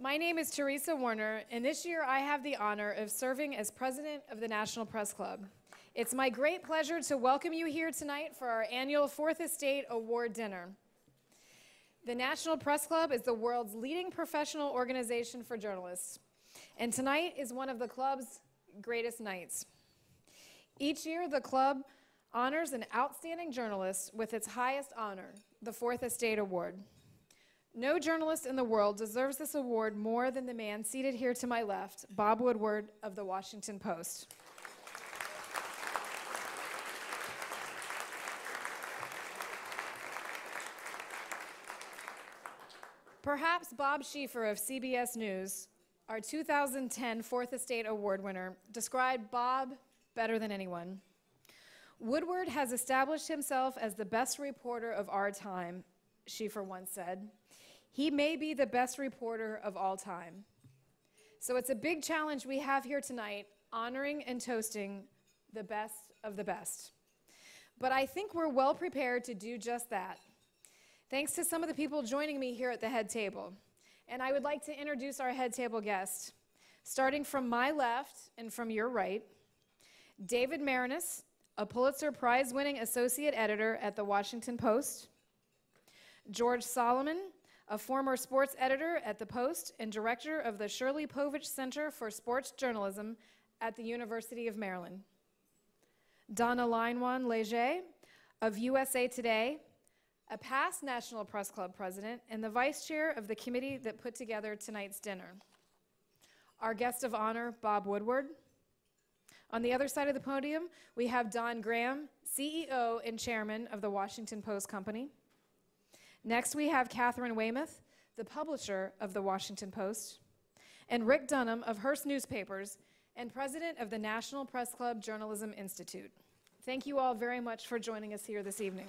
My name is Teresa Warner, and this year I have the honor of serving as president of the National Press Club. It's my great pleasure to welcome you here tonight for our annual Fourth Estate Award Dinner. The National Press Club is the world's leading professional organization for journalists, and tonight is one of the club's greatest nights. Each year, the club honors an outstanding journalist with its highest honor, the Fourth Estate Award. No journalist in the world deserves this award more than the man seated here to my left, Bob Woodward of the Washington Post. Perhaps Bob Schieffer of CBS News, our 2010 Fourth Estate Award winner, described Bob better than anyone. Woodward has established himself as the best reporter of our time, Schieffer once said. He may be the best reporter of all time. So it's a big challenge we have here tonight, honoring and toasting the best of the best. But I think we're well prepared to do just that, thanks to some of the people joining me here at the head table. And I would like to introduce our head table guests, starting from my left and from your right. David Maraniss, a Pulitzer Prize-winning associate editor at the Washington Post. George Solomon, a former sports editor at the Post and director of the Shirley Povich Center for Sports Journalism at the University of Maryland. Donna Leinwan-Leger of USA Today, a past National Press Club president and the vice chair of the committee that put together tonight's dinner. Our guest of honor, Bob Woodward. On the other side of the podium, we have Don Graham, CEO and chairman of the Washington Post Company. Next, we have Katharine Weymouth, the publisher of the Washington Post, and Rick Dunham of Hearst Newspapers and president of the National Press Club Journalism Institute. Thank you all very much for joining us here this evening.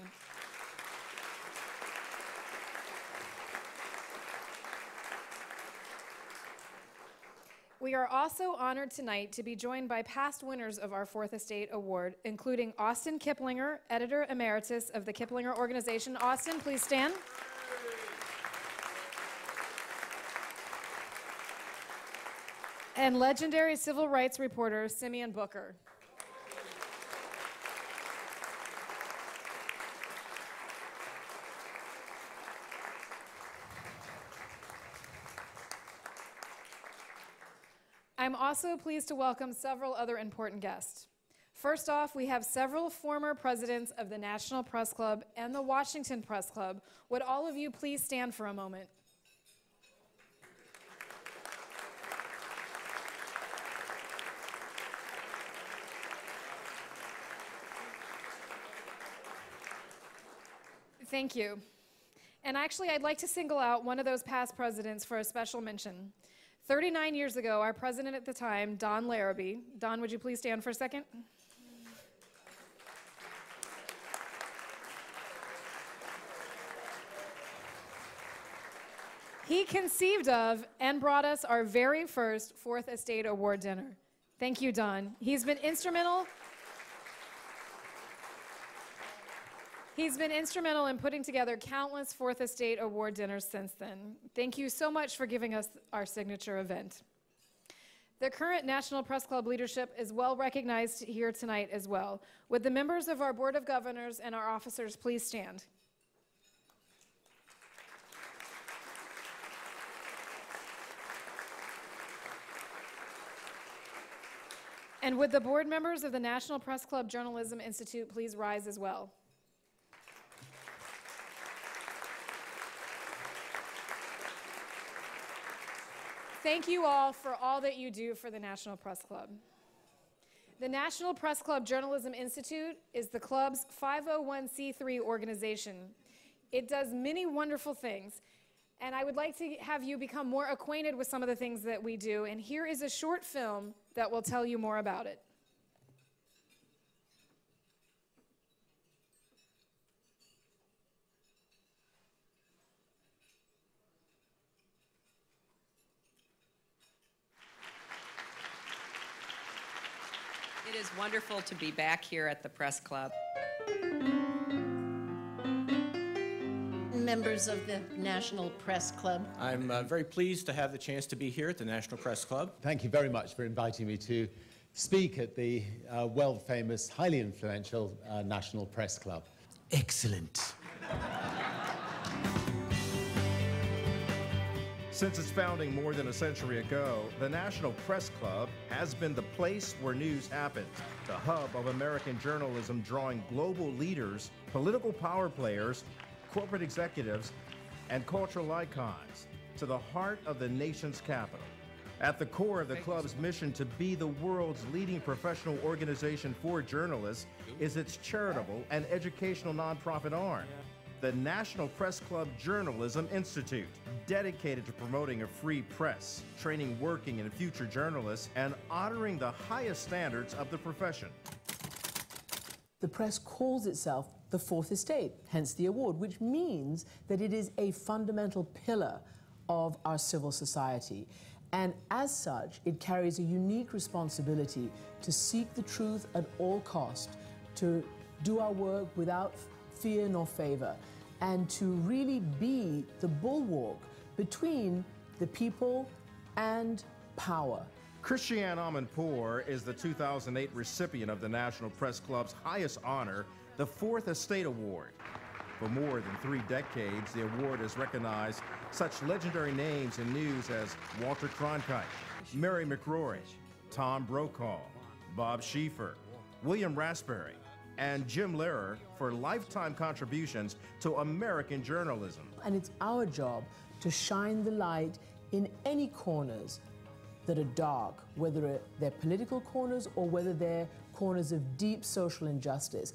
We are also honored tonight to be joined by past winners of our Fourth Estate Award, including Austin Kiplinger, editor emeritus of the Kiplinger Organization. Austin, please stand. And legendary civil rights reporter Simeon Booker. I'm also pleased to welcome several other important guests. First off, we have several former presidents of the National Press Club and the Washington Press Club. Would all of you please stand for a moment? Thank you. And actually, I'd like to single out one of those past presidents for a special mention. 39 years ago, our president at the time, Don Larrabee. Don, would you please stand for a second? He conceived of and brought us our very first Fourth Estate Award dinner. Thank you, Don. He's been instrumental in putting together countless Fourth Estate Award dinners since then. Thank you so much for giving us our signature event. The current National Press Club leadership is well recognized here tonight as well. Would the members of our Board of Governors and our officers please stand? And would the board members of the National Press Club Journalism Institute please rise as well? Thank you all for all that you do for the National Press Club. The National Press Club Journalism Institute is the club's 501c3 organization. It does many wonderful things, and I would like to have you become more acquainted with some of the things that we do, and here is a short film that will tell you more about it. It is wonderful to be back here at the Press Club. members of the National Press Club. I'm very pleased to have the chance to be here at the National Press Club. Thank you very much for inviting me to speak at the world-famous, highly influential National Press Club. Excellent. Since its founding more than a century ago, the National Press Club has been the place where news happens, the hub of American journalism, drawing global leaders, political power players, corporate executives, and cultural icons to the heart of the nation's capital. At the core of the club's mission to be the world's leading professional organization for journalists is its charitable and educational nonprofit arm, the National Press Club Journalism Institute, dedicated to promoting a free press, training working and future journalists, and honoring the highest standards of the profession. The press calls itself the Fourth Estate, hence the award, which means that it is a fundamental pillar of our civil society. And as such, it carries a unique responsibility to seek the truth at all cost, to do our work without fear nor favor, and to really be the bulwark between the people and power. Christiane Amanpour is the 2008 recipient of the National Press Club's highest honor, the Fourth Estate Award. For more than 3 decades, the award has recognized such legendary names in news as Walter Cronkite, Mary McRory, Tom Brokaw, Bob Schieffer, William Raspberry, and Jim Lehrer for lifetime contributions to American journalism. And it's our job to shine the light in any corners that are dark, whether they're political corners or whether they're corners of deep social injustice.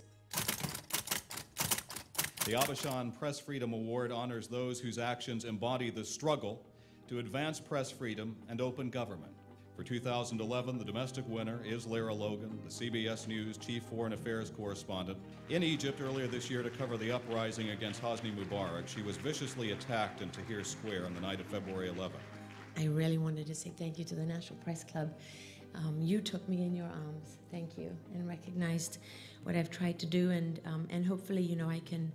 The Abishan Press Freedom Award honors those whose actions embody the struggle to advance press freedom and open government. For 2011, the domestic winner is Lara Logan, the CBS News Chief Foreign Affairs Correspondent. In Egypt earlier this year to cover the uprising against Hosni Mubarak, she was viciously attacked in Tahrir Square on the night of February 11th. I really wanted to say thank you to the National Press Club. You took me in your arms, thank you, and recognized what I've tried to do, and hopefully, you know, I can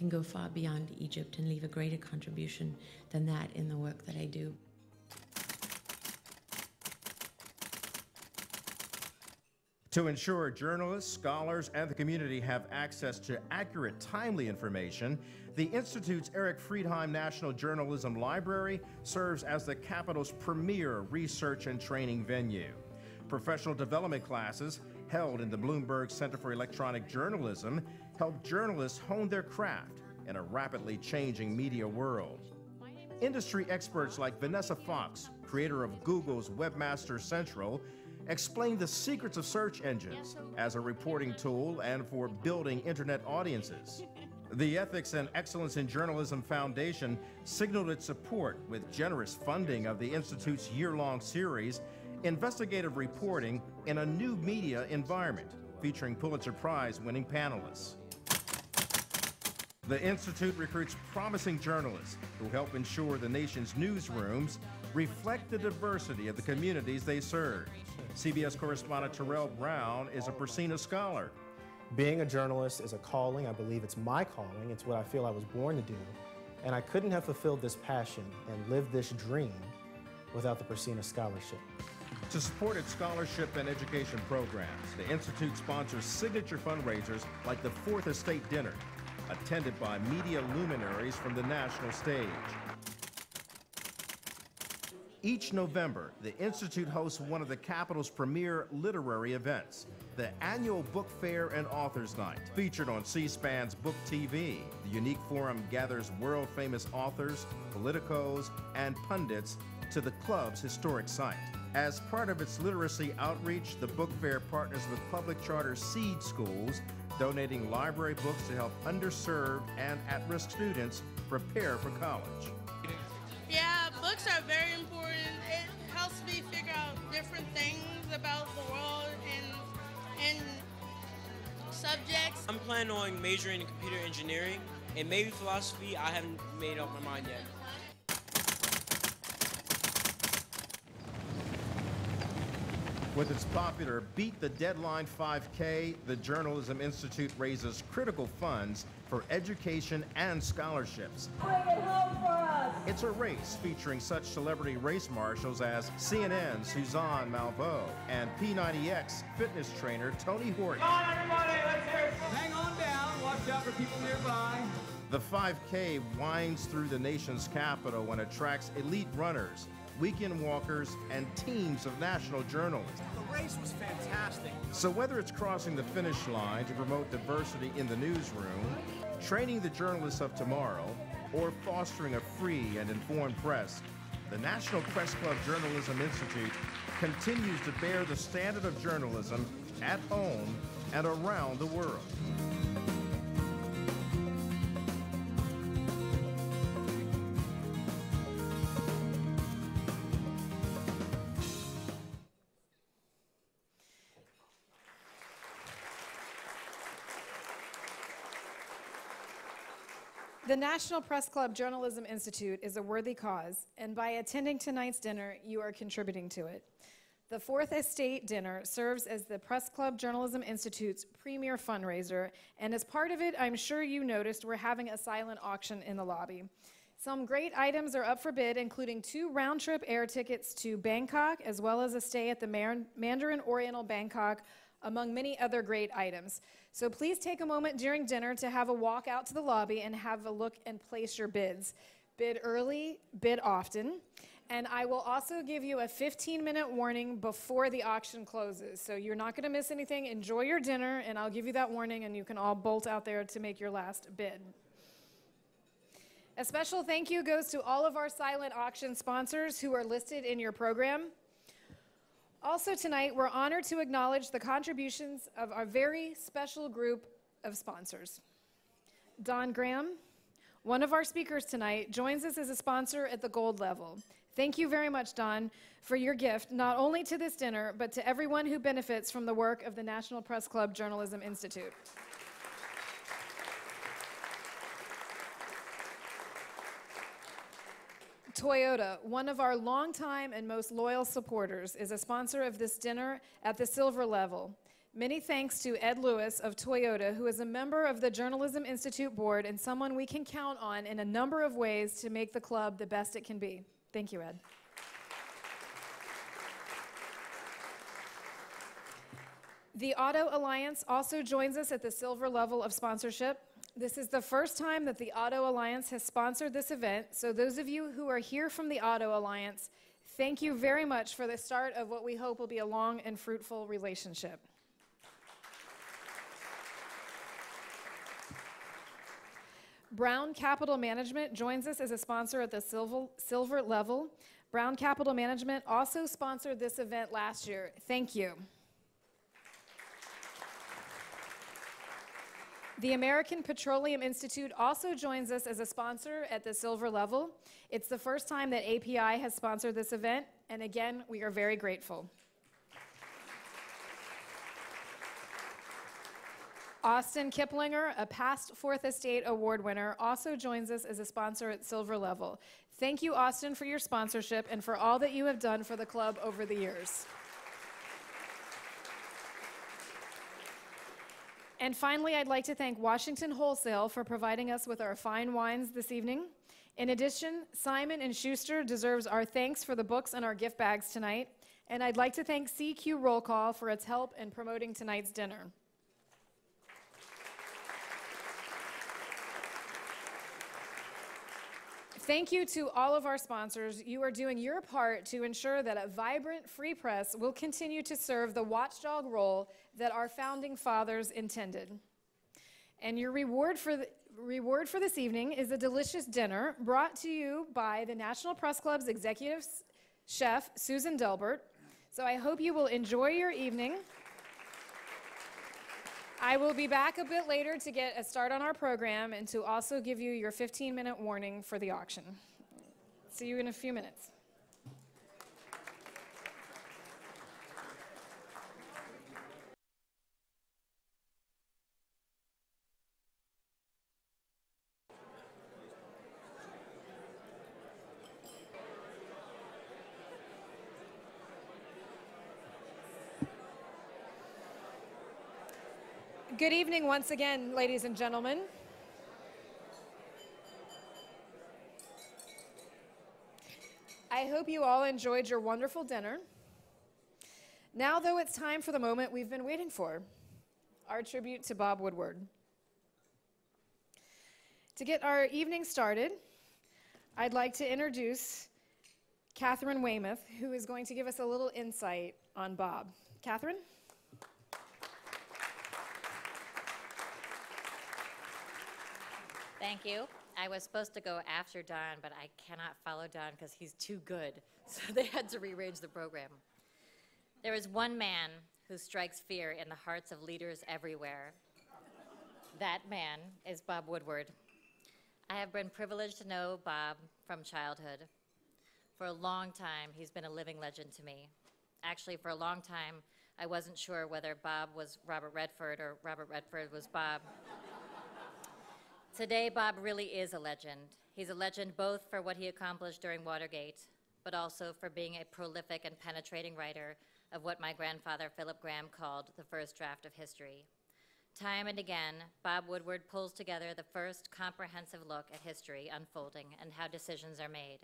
go far beyond Egypt and leave a greater contribution than that in the work that I do. To ensure journalists, scholars, and the community have access to accurate, timely information, the Institute's Eric Friedheim National Journalism Library serves as the capital's premier research and training venue. Professional development classes held in the Bloomberg Center for Electronic Journalism help journalists hone their craft in a rapidly changing media world. Industry experts like Vanessa Fox, creator of Google's Webmaster Central, explain the secrets of search engines as a reporting tool and for building internet audiences. The Ethics and Excellence in Journalism Foundation signaled its support with generous funding of the Institute's year-long series, Investigative Reporting in a New Media Environment, featuring Pulitzer Prize-winning panelists. The Institute recruits promising journalists who help ensure the nation's newsrooms reflect the diversity of the communities they serve. CBS correspondent Terrell Brown is a Persina scholar. Being a journalist is a calling. I believe it's my calling. It's what I feel I was born to do. And I couldn't have fulfilled this passion and lived this dream without the Persina Scholarship. To support its scholarship and education programs, the Institute sponsors signature fundraisers like the Fourth Estate Dinner, attended by media luminaries from the national stage. Each November, the Institute hosts one of the capital's premier literary events, the annual Book Fair and Authors Night. Featured on C-SPAN's Book TV, the unique forum gathers world-famous authors, politicos, and pundits to the club's historic site. As part of its literacy outreach, the Book Fair partners with public charter seed schools, donating library books to help underserved and at-risk students prepare for college. Yeah, books are very important. It helps me figure out different things about the world and subjects. I'm planning on majoring in computer engineering and maybe philosophy. I haven't made up my mind yet. With its popular Beat the Deadline 5K, the Journalism Institute raises critical funds for education and scholarships. Bring it home for us. It's a race featuring such celebrity race marshals as CNN's Suzanne Malveaux and P90X fitness trainer Tony Horton. Come on, everybody, let's hear it. Hang on down, watch out for people nearby. The 5K winds through the nation's capital and attracts elite runners, weekend walkers, and teams of national journalists. The race was fantastic. So whether it's crossing the finish line to promote diversity in the newsroom, training the journalists of tomorrow, or fostering a free and informed press, the National Press Club Journalism Institute continues to bear the standard of journalism at home and around the world. The National Press Club Journalism Institute is a worthy cause, and by attending tonight's dinner, you are contributing to it. The Fourth Estate Dinner serves as the Press Club Journalism Institute's premier fundraiser, and as part of it, I'm sure you noticed we're having a silent auction in the lobby. Some great items are up for bid, including 2 round-trip air tickets to Bangkok, as well as a stay at the Mandarin Oriental Bangkok, among many other great items. So please take a moment during dinner to have a walk out to the lobby and have a look and place your bids. Bid early, bid often. And I will also give you a 15-minute warning before the auction closes. So you're not going to miss anything. Enjoy your dinner, and I'll give you that warning, and you can all bolt out there to make your last bid. A special thank you goes to all of our silent auction sponsors who are listed in your program. Also tonight, we're honored to acknowledge the contributions of our very special group of sponsors. Don Graham, one of our speakers tonight, joins us as a sponsor at the gold level. Thank you very much, Don, for your gift, not only to this dinner, but to everyone who benefits from the work of the National Press Club Journalism Institute. Toyota, one of our longtime and most loyal supporters, is a sponsor of this dinner at the silver level. Many thanks to Ed Lewis of Toyota, who is a member of the Journalism Institute board and someone we can count on in a number of ways to make the club the best it can be. Thank you, Ed. The Auto Alliance also joins us at the silver level of sponsorship. This is the first time that the Auto Alliance has sponsored this event, so those of you who are here from the Auto Alliance, thank you very much for the start of what we hope will be a long and fruitful relationship. Brown Capital Management joins us as a sponsor at the silver level. Brown Capital Management also sponsored this event last year. Thank you. The American Petroleum Institute also joins us as a sponsor at the silver level. It's the first time that API has sponsored this event, and again, we are very grateful. Austin Kiplinger, a past Fourth Estate Award winner, also joins us as a sponsor at silver level. Thank you, Austin, for your sponsorship and for all that you have done for the club over the years. And finally, I'd like to thank Washington Wholesale for providing us with our fine wines this evening. In addition, Simon & Schuster deserves our thanks for the books and our gift bags tonight. And I'd like to thank CQ Roll Call for its help in promoting tonight's dinner. Thank you to all of our sponsors. You are doing your part to ensure that a vibrant free press will continue to serve the watchdog role that our founding fathers intended. And your reward for this evening is a delicious dinner brought to you by the National Press Club's executive chef, Susan Delbert. So I hope you will enjoy your evening. I will be back a bit later to get a start on our program and to also give you your 15-minute warning for the auction. See you in a few minutes. Good evening once again, ladies and gentlemen. I hope you all enjoyed your wonderful dinner. Now, though, it's time for the moment we've been waiting for, our tribute to Bob Woodward. To get our evening started, I'd like to introduce Katharine Weymouth, who is going to give us a little insight on Bob. Katharine? Thank you. I was supposed to go after Don, but I cannot follow Don because he's too good. So they had to rearrange the program. There is one man who strikes fear in the hearts of leaders everywhere. That man is Bob Woodward. I have been privileged to know Bob from childhood. For a long time, he's been a living legend to me. Actually, for a long time, I wasn't sure whether Bob was Robert Redford or Robert Redford was Bob. Today, Bob really is a legend. He's a legend both for what he accomplished during Watergate, but also for being a prolific and penetrating writer of what my grandfather, Philip Graham, called the first draft of history. Time and again, Bob Woodward pulls together the first comprehensive look at history unfolding and how decisions are made.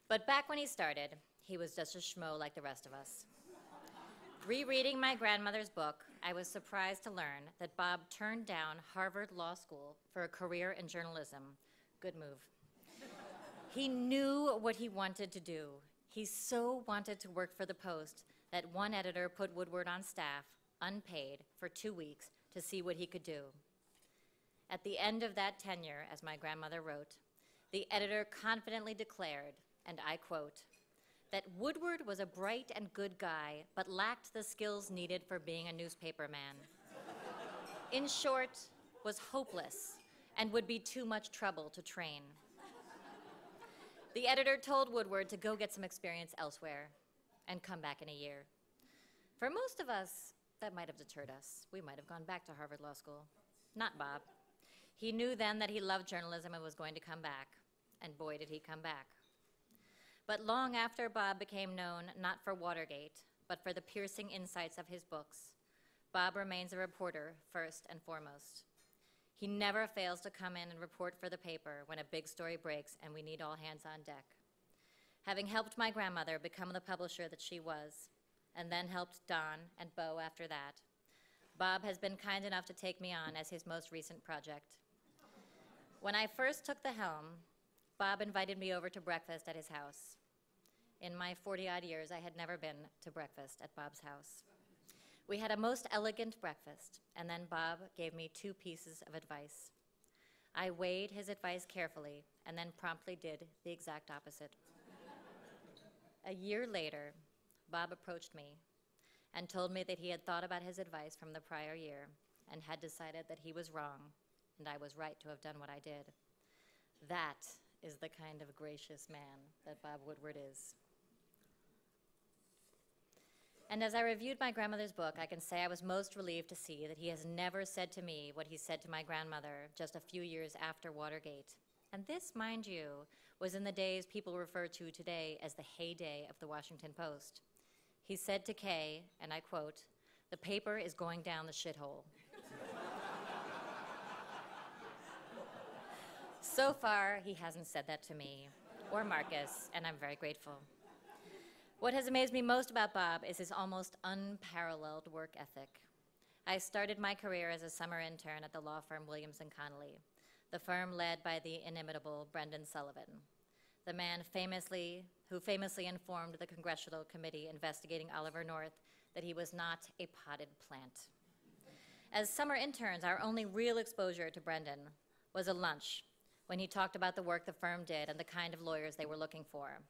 But back when he started, he was just a schmo like the rest of us. Rereading my grandmother's book, I was surprised to learn that Bob turned down Harvard Law School for a career in journalism. Good move. He knew what he wanted to do. He so wanted to work for the Post that one editor put Woodward on staff, unpaid, for 2 weeks to see what he could do. At the end of that tenure, as my grandmother wrote, the editor confidently declared, and I quote, that Woodward was a bright and good guy, but lacked the skills needed for being a newspaper man. In short, was hopeless and would be too much trouble to train. The editor told Woodward to go get some experience elsewhere and come back in a year. For most of us, that might have deterred us. We might have gone back to Harvard Law School. Not Bob. He knew then that he loved journalism and was going to come back, and boy, did he come back. But long after Bob became known not for Watergate, but for the piercing insights of his books, Bob remains a reporter first and foremost. He never fails to come in and report for the paper when a big story breaks and we need all hands on deck. Having helped my grandmother become the publisher that she was, and then helped Don and Bo after that, Bob has been kind enough to take me on as his most recent project. When I first took the helm, Bob invited me over to breakfast at his house. In my 40-odd years, I had never been to breakfast at Bob's house. We had a most elegant breakfast, and then Bob gave me 2 pieces of advice. I weighed his advice carefully and then promptly did the exact opposite. A year later, Bob approached me and told me that he had thought about his advice from the prior year and had decided that he was wrong and I was right to have done what I did. That is the kind of gracious man that Bob Woodward is. And as I reviewed my grandmother's book, I can say I was most relieved to see that he has never said to me what he said to my grandmother just a few years after Watergate. And this, mind you, was in the days people refer to today as the heyday of the Washington Post. He said to Kay, and I quote, "The paper is going down the shithole." So far, he hasn't said that to me or Marcus, and I'm very grateful. What has amazed me most about Bob is his almost unparalleled work ethic. I started my career as a summer intern at the law firm Williams & Connolly, the firm led by the inimitable Brendan Sullivan, the man who famously informed the Congressional Committee investigating Oliver North that he was not a potted plant. As summer interns, our only real exposure to Brendan was a lunch when he talked about the work the firm did and the kind of lawyers they were looking for.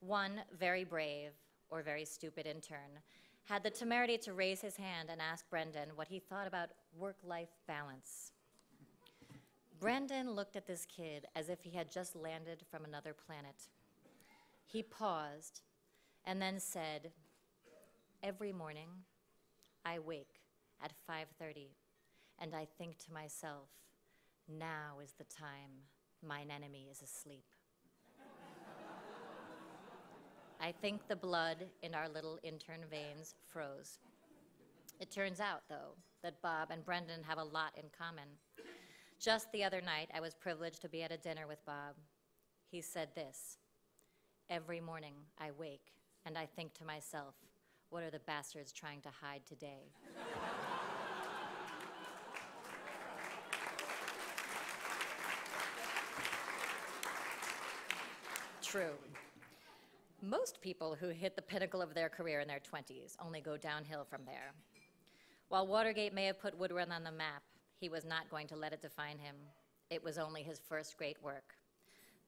One very brave or very stupid intern had the temerity to raise his hand and ask Brendan what he thought about work-life balance. Brendan looked at this kid as if he had just landed from another planet. He paused and then said, "Every morning I wake at 5:30 and I think to myself, now is the time mine enemy is asleep." I think the blood in our little intern veins froze. It turns out, though, that Bob and Brendan have a lot in common. Just the other night, I was privileged to be at a dinner with Bob. He said this, every morning I wake and I think to myself, what are the bastards trying to hide today? True. Most people who hit the pinnacle of their career in their 20s only go downhill from there. While Watergate may have put Woodward on the map, he was not going to let it define him. It was only his first great work.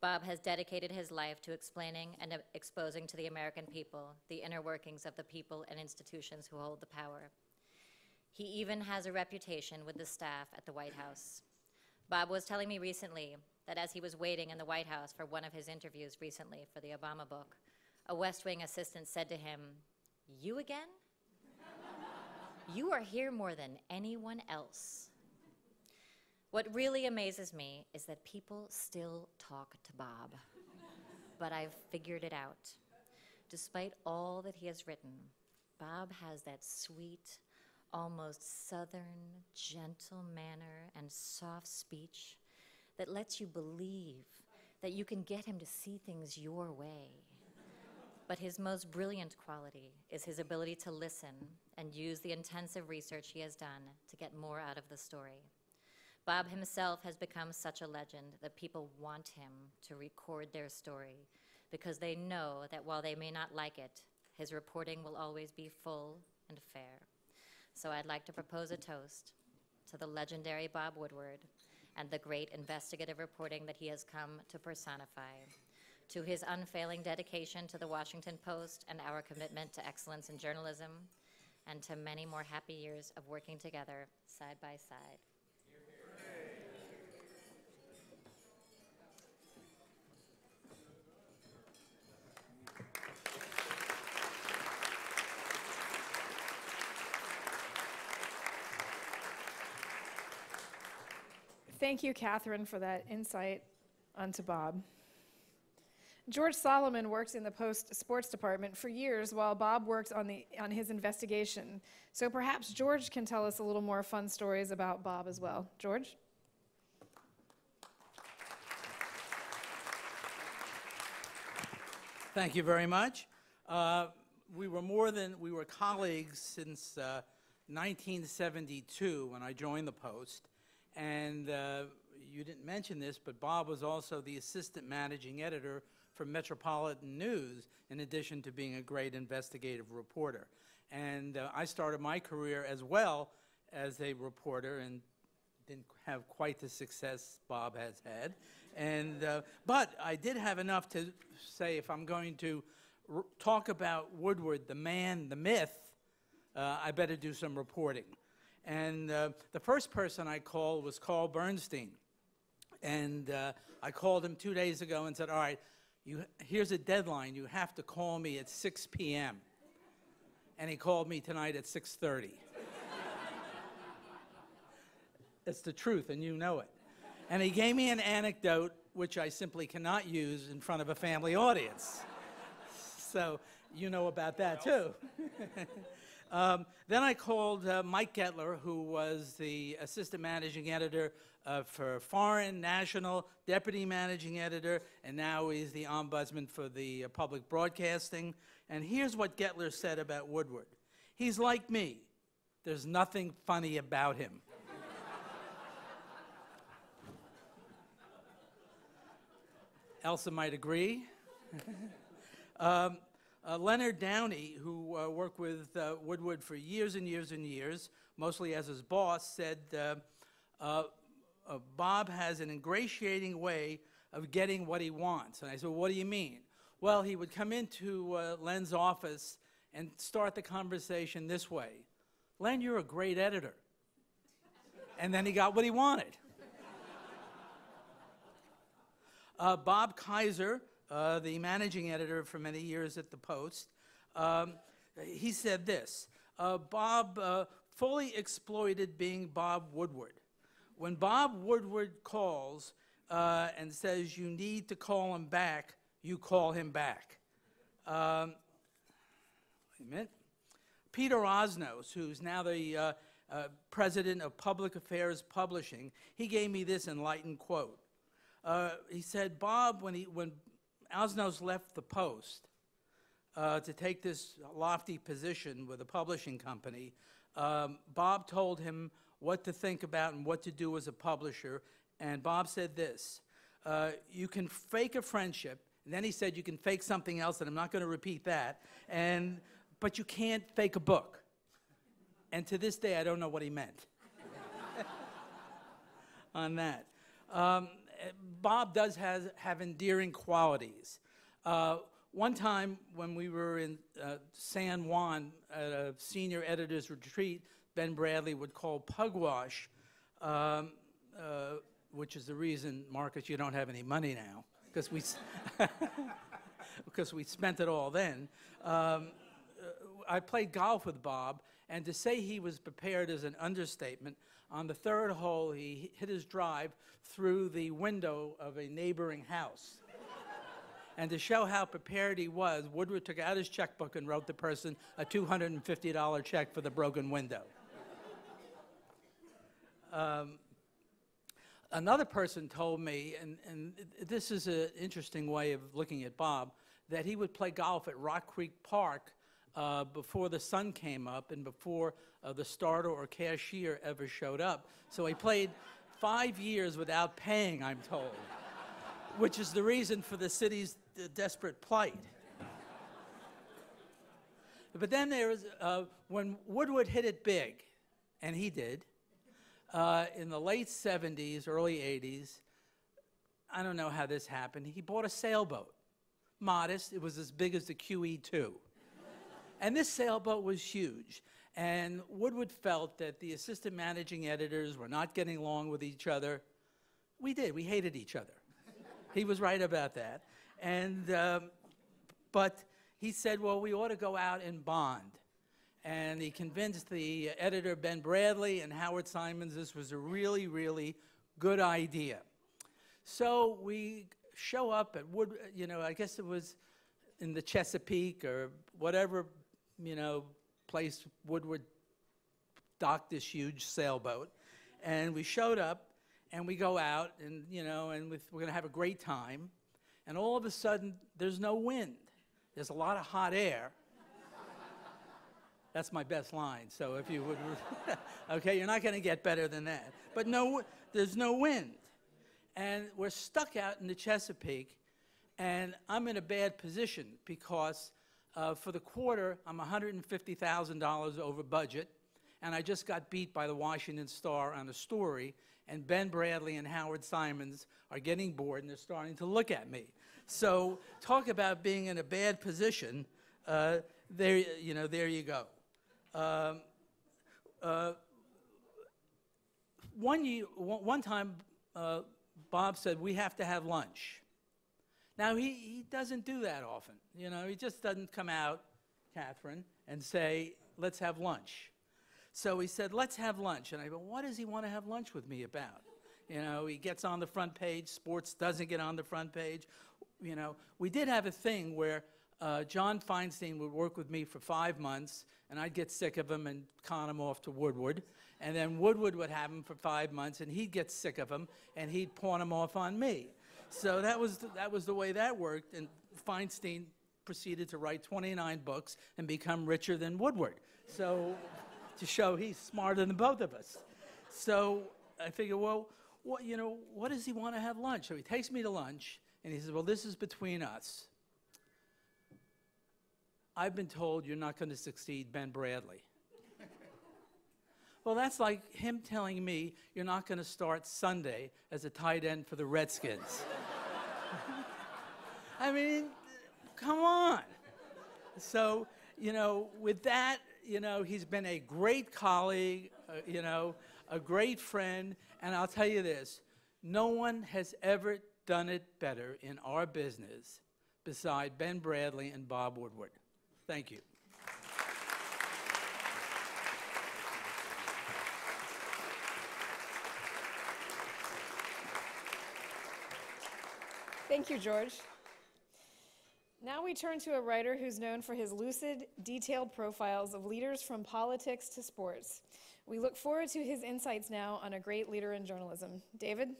Bob has dedicated his life to explaining and exposing to the American people the inner workings of the people and institutions who hold the power. He even has a reputation with the staff at the White House. Bob was telling me recently that as he was waiting in the White House for one of his interviews recently for the Obama book, a West Wing assistant said to him, "You again? You are here more than anyone else." What really amazes me is that people still talk to Bob, but I've figured it out. Despite all that he has written, Bob has that sweet, almost southern, gentle manner and soft speech that lets you believe that you can get him to see things your way. But his most brilliant quality is his ability to listen and use the intensive research he has done to get more out of the story. Bob himself has become such a legend that people want him to record their story because they know that while they may not like it, his reporting will always be full and fair. So I'd like to propose a toast to the legendary Bob Woodward and the great investigative reporting that he has come to personify, to his unfailing dedication to the Washington Post and our commitment to excellence in journalism, and to many more happy years of working together side by side. Thank you, Katharine, for that insight onto Bob. George Solomon worked in the Post sports department for years while Bob worked on his investigation. So perhaps George can tell us a little more fun stories about Bob as well. George? Thank you very much. We were colleagues since 1972 when I joined the Post. And you didn't mention this, but Bob was also the assistant managing editor for Metropolitan News, in addition to being a great investigative reporter. And I started my career as well as a reporter and didn't have quite the success Bob has had. And, but I did have enough to say, if I'm going to talk about Woodward, the man, the myth, I better do some reporting. And the first person I called was Carl Bernstein. And I called him 2 days ago and said, all right, here's a deadline. You have to call me at 6 p.m. And he called me tonight at 6:30. It's the truth, and you know it. And he gave me an anecdote, which I simply cannot use in front of a family audience. So you know about that, too. Then I called Mike Gettler, who was the assistant managing editor for Foreign, National, deputy managing editor, and now he's the ombudsman for the public broadcasting. And here's what Gettler said about Woodward. He's like me. There's nothing funny about him. Elsa might agree. Leonard Downey, who worked with Woodward for years and years and years, mostly as his boss, said Bob has an ingratiating way of getting what he wants. And I said, well, what do you mean? Well, he would come into Len's office and start the conversation this way. Len, you're a great editor. And then he got what he wanted. Bob Kaiser, the managing editor for many years at the Post, he said this, Bob fully exploited being Bob Woodward. When Bob Woodward calls and says you need to call him back, you call him back. Wait a minute. Peter Osnos, who's now the president of Public Affairs Publishing, he gave me this enlightened quote. He said, Bob, when Osnos left the Post to take this lofty position with a publishing company, Bob told him what to think about and what to do as a publisher, and Bob said this, you can fake a friendship, and then he said you can fake something else, and I'm not going to repeat that, but you can't fake a book. And to this day, I don't know what he meant on that. Bob does have endearing qualities. One time when we were in San Juan at a senior editor's retreat, Ben Bradley would call pugwash, which is the reason, Marcus, you don't have any money now, because we spent it all then. I played golf with Bob, and to say he was prepared is an understatement. On the third hole, he hit his drive through the window of a neighboring house. And to show how prepared he was, Woodward took out his checkbook and wrote the person a $250 check for the broken window. Another person told me, and this is an interesting way of looking at Bob, that he would play golf at Rock Creek Park before the sun came up and before the starter or cashier ever showed up. So he played 5 years without paying, I'm told, which is the reason for the city's desperate plight. But then there was, when Woodward hit it big, and he did, in the late 70s, early 80s, I don't know how this happened, he bought a sailboat. Modest, it was as big as the QE2. And this sailboat was huge. And Woodward felt that the assistant managing editors were not getting along with each other. We did, we hated each other. He was right about that. And, but he said, well, we ought to go out and bond. And he convinced the editor, Ben Bradley, and Howard Simons this was a really, really good idea. So we show up at I guess it was in the Chesapeake or whatever, place Woodward docked this huge sailboat. And we showed up, and we go out, and, we're going to have a great time. And all of a sudden, there's no wind. There's a lot of hot air. That's my best line, so if you would, okay, you're not going to get better than that. But there's no wind. And we're stuck out in the Chesapeake, and I'm in a bad position because for the quarter, I'm $150,000 over budget, and I just got beat by the Washington Star on a story, and Ben Bradley and Howard Simons are getting bored, and they're starting to look at me. So talk about being in a bad position. There you go. One time, Bob said, we have to have lunch. Now, he doesn't do that often. He just doesn't come out, Katharine, and say, let's have lunch. So he said, let's have lunch. And I go, what does he want to have lunch with me about? He gets on the front page. Sports doesn't get on the front page. We did have a thing where John Feinstein would work with me for 5 months, and I'd get sick of him and con him off to Woodward. And then Woodward would have him for 5 months, and he'd get sick of him, and he'd pawn him off on me. So that was the way that worked, and Feinstein proceeded to write 29 books and become richer than Woodward. So to show he's smarter than both of us. So I figure, well, what does he want to have lunch? So he takes me to lunch, and he says, well, this is between us. I've been told you're not going to succeed Ben Bradley. Well, that's like him telling me you're not going to start Sunday as a tight end for the Redskins. I mean, come on. So, with that, he's been a great colleague, a great friend, and I'll tell you this, no one has ever done it better in our business beside Ben Bradley and Bob Woodward. Thank you. Thank you, George. Now we turn to a writer who's known for his lucid, detailed profiles of leaders from politics to sports. We look forward to his insights now on a great leader in journalism. David?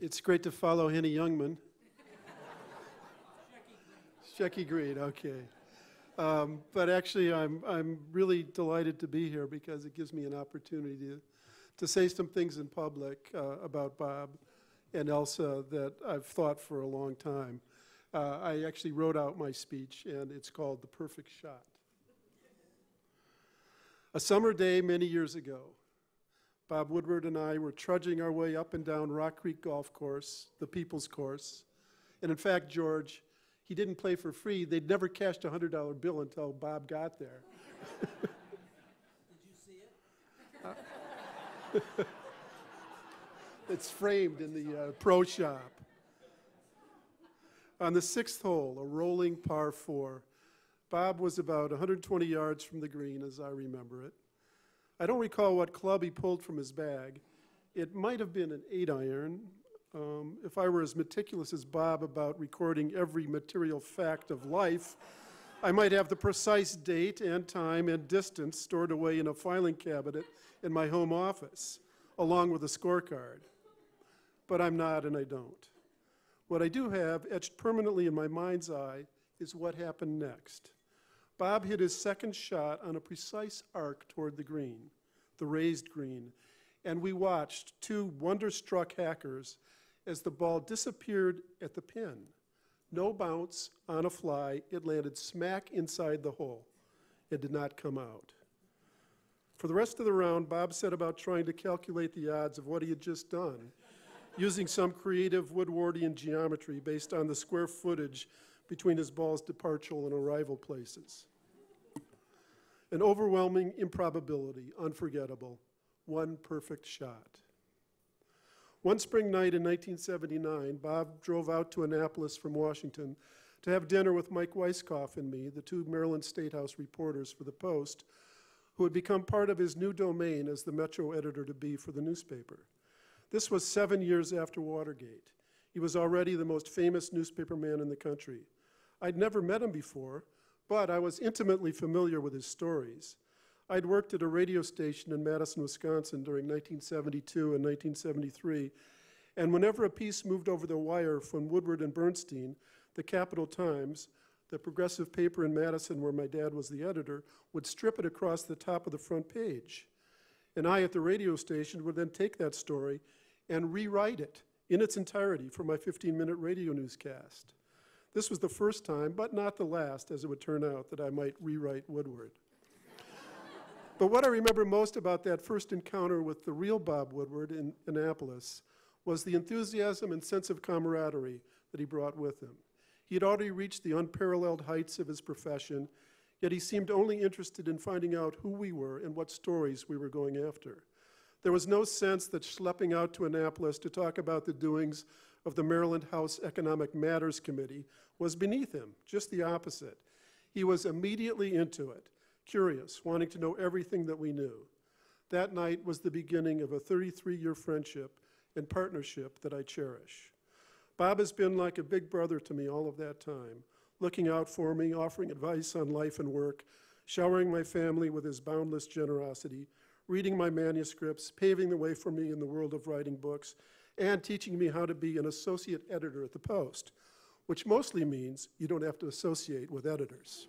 It's great to follow Henny Youngman. Shecky Green, okay. But actually, I'm really delighted to be here because it gives me an opportunity to say some things in public about Bob and Elsa that I've thought for a long time. I actually wrote out my speech, and it's called The Perfect Shot. A summer day many years ago, Bob Woodward and I were trudging our way up and down Rock Creek Golf Course, the People's Course. And in fact, George, he didn't play for free. They'd never cashed a $100 bill until Bob got there. Did you see it? It's framed in the pro shop. On the 6th hole, a rolling par 4, Bob was about 120 yards from the green, as I remember it. I don't recall what club he pulled from his bag. It might have been an 8-iron. If I were as meticulous as Bob about recording every material fact of life, I might have the precise date and time and distance stored away in a filing cabinet in my home office, along with a scorecard. But I'm not, and I don't. What I do have etched permanently in my mind's eye is what happened next. Bob hit his second shot on a precise arc toward the green, the raised green, and we watched two wonder-struck hackers as the ball disappeared at the pin. No bounce, on a fly, it landed smack inside the hole. It did not come out. For the rest of the round, Bob set about trying to calculate the odds of what he had just done, using some creative Woodwardian geometry based on the square footage between his ball's departure and arrival places. An overwhelming improbability, unforgettable, one perfect shot. One spring night in 1979, Bob drove out to Annapolis from Washington to have dinner with Mike Weisskopf and me, the two Maryland State House reporters for the Post, who had become part of his new domain as the Metro editor-to-be for the newspaper. This was 7 years after Watergate. He was already the most famous newspaper man in the country. I'd never met him before, but I was intimately familiar with his stories. I'd worked at a radio station in Madison, Wisconsin during 1972 and 1973, and whenever a piece moved over the wire from Woodward and Bernstein, the Capital Times, the progressive paper in Madison where my dad was the editor, would strip it across the top of the front page. And I at the radio station would then take that story and rewrite it in its entirety for my 15-minute radio newscast. This was the first time, but not the last, as it would turn out, that I might rewrite Woodward. But what I remember most about that first encounter with the real Bob Woodward in Annapolis was the enthusiasm and sense of camaraderie that he brought with him. He had already reached the unparalleled heights of his profession, yet he seemed only interested in finding out who we were and what stories we were going after. There was no sense that schlepping out to Annapolis to talk about the doings of the Maryland House Economic Matters Committee was beneath him, just the opposite. He was immediately into it, curious, wanting to know everything that we knew. That night was the beginning of a 33-year friendship and partnership that I cherish. Bob has been like a big brother to me all of that time, looking out for me, offering advice on life and work, showering my family with his boundless generosity, reading my manuscripts, paving the way for me in the world of writing books, and teaching me how to be an associate editor at the Post, which mostly means you don't have to associate with editors.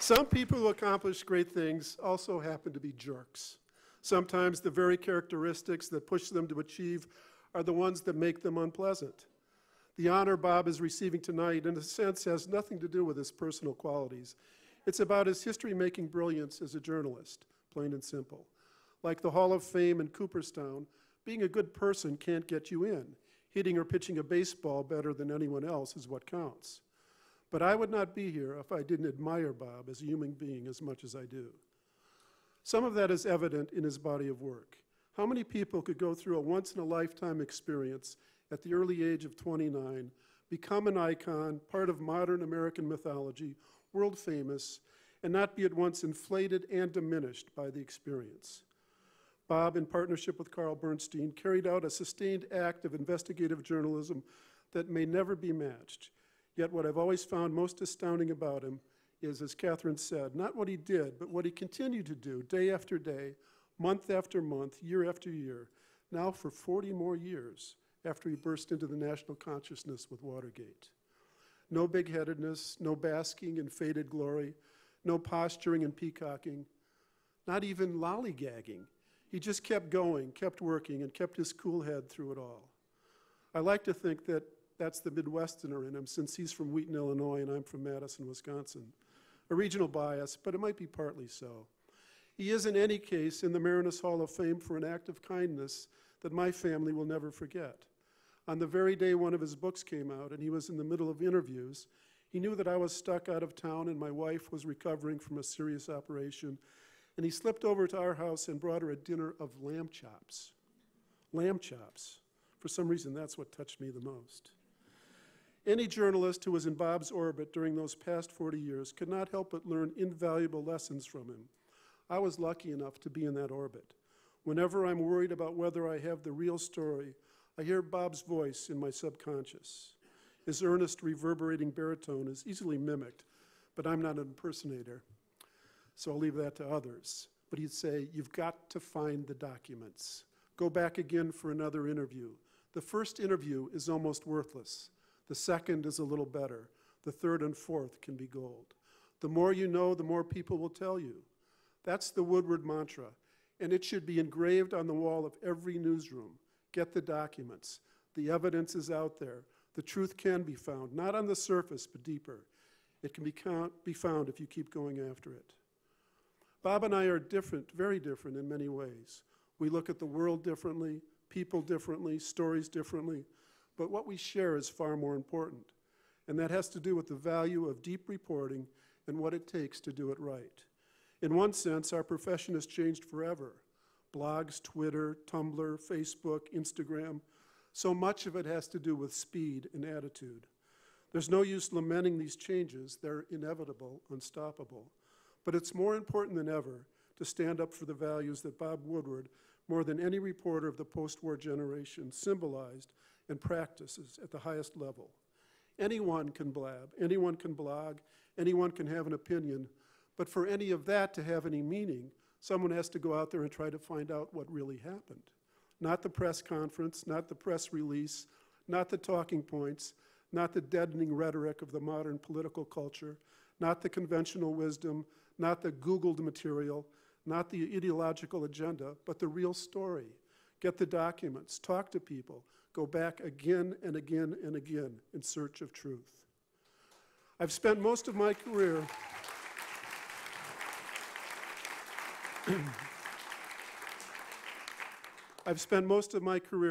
Some people who accomplish great things also happen to be jerks. Sometimes the very characteristics that push them to achieve are the ones that make them unpleasant. The honor Bob is receiving tonight, in a sense, has nothing to do with his personal qualities. It's about his history-making brilliance as a journalist, plain and simple. Like the Hall of Fame in Cooperstown, being a good person can't get you in. Hitting or pitching a baseball better than anyone else is what counts. But I would not be here if I didn't admire Bob as a human being as much as I do. Some of that is evident in his body of work. How many people could go through a once-in-a-lifetime experience at the early age of 29, become an icon, part of modern American mythology, world famous, and not be at once inflated and diminished by the experience? Bob, in partnership with Carl Bernstein, carried out a sustained act of investigative journalism that may never be matched. Yet what I've always found most astounding about him is, as Katharine said, not what he did, but what he continued to do day after day, month after month, year after year, now for 40 more years after he burst into the national consciousness with Watergate. No big-headedness, no basking in faded glory, no posturing and peacocking, not even lollygagging. He just kept going, kept working, and kept his cool head through it all. I like to think that that's the Midwesterner in him, since he's from Wheaton, Illinois, and I'm from Madison, Wisconsin. A regional bias, but it might be partly so. He is, in any case, in the Maraniss Hall of Fame for an act of kindness that my family will never forget. On the very day one of his books came out, and he was in the middle of interviews, he knew that I was stuck out of town and my wife was recovering from a serious operation, and he slipped over to our house and brought her a dinner of lamb chops. Lamb chops. For some reason, that's what touched me the most. Any journalist who was in Bob's orbit during those past 40 years could not help but learn invaluable lessons from him. I was lucky enough to be in that orbit. Whenever I'm worried about whether I have the real story, I hear Bob's voice in my subconscious. His earnest, reverberating baritone is easily mimicked, but I'm not an impersonator, so I'll leave that to others. But he'd say, "You've got to find the documents. Go back again for another interview. The first interview is almost worthless. The second is a little better. The third and fourth can be gold. The more you know, the more people will tell you." That's the Woodward mantra, and it should be engraved on the wall of every newsroom. Get the documents. The evidence is out there. The truth can be found, not on the surface, but deeper. It can be found if you keep going after it. Bob and I are different, very different in many ways. We look at the world differently, people differently, stories differently, but what we share is far more important. And that has to do with the value of deep reporting and what it takes to do it right. In one sense, our profession has changed forever. Blogs, Twitter, Tumblr, Facebook, Instagram, so much of it has to do with speed and attitude. There's no use lamenting these changes. They're inevitable, unstoppable. But it's more important than ever to stand up for the values that Bob Woodward, more than any reporter of the post-war generation, symbolized and practices at the highest level. Anyone can blab, anyone can blog, anyone can have an opinion, but for any of that to have any meaning, someone has to go out there and try to find out what really happened. Not the press conference, not the press release, not the talking points, not the deadening rhetoric of the modern political culture, not the conventional wisdom, not the Googled material, not the ideological agenda, but the real story. Get the documents, talk to people, go back again and again and again in search of truth. I've spent most of my career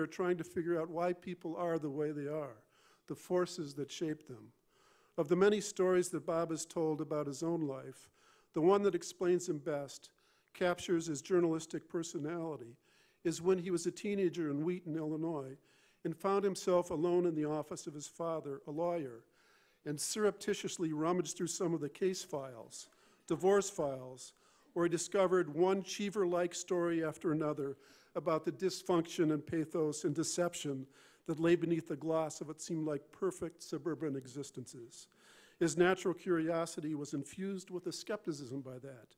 trying to figure out why people are the way they are, the forces that shape them. Of the many stories that Bob has told about his own life, the one that explains him best, captures his journalistic personality, is when he was a teenager in Wheaton, Illinois, and found himself alone in the office of his father, a lawyer, and surreptitiously rummaged through some of the case files, divorce files, where he discovered one Cheever-like story after another about the dysfunction and pathos and deception that lay beneath the gloss of what seemed like perfect suburban existences. His natural curiosity was infused with a skepticism by that.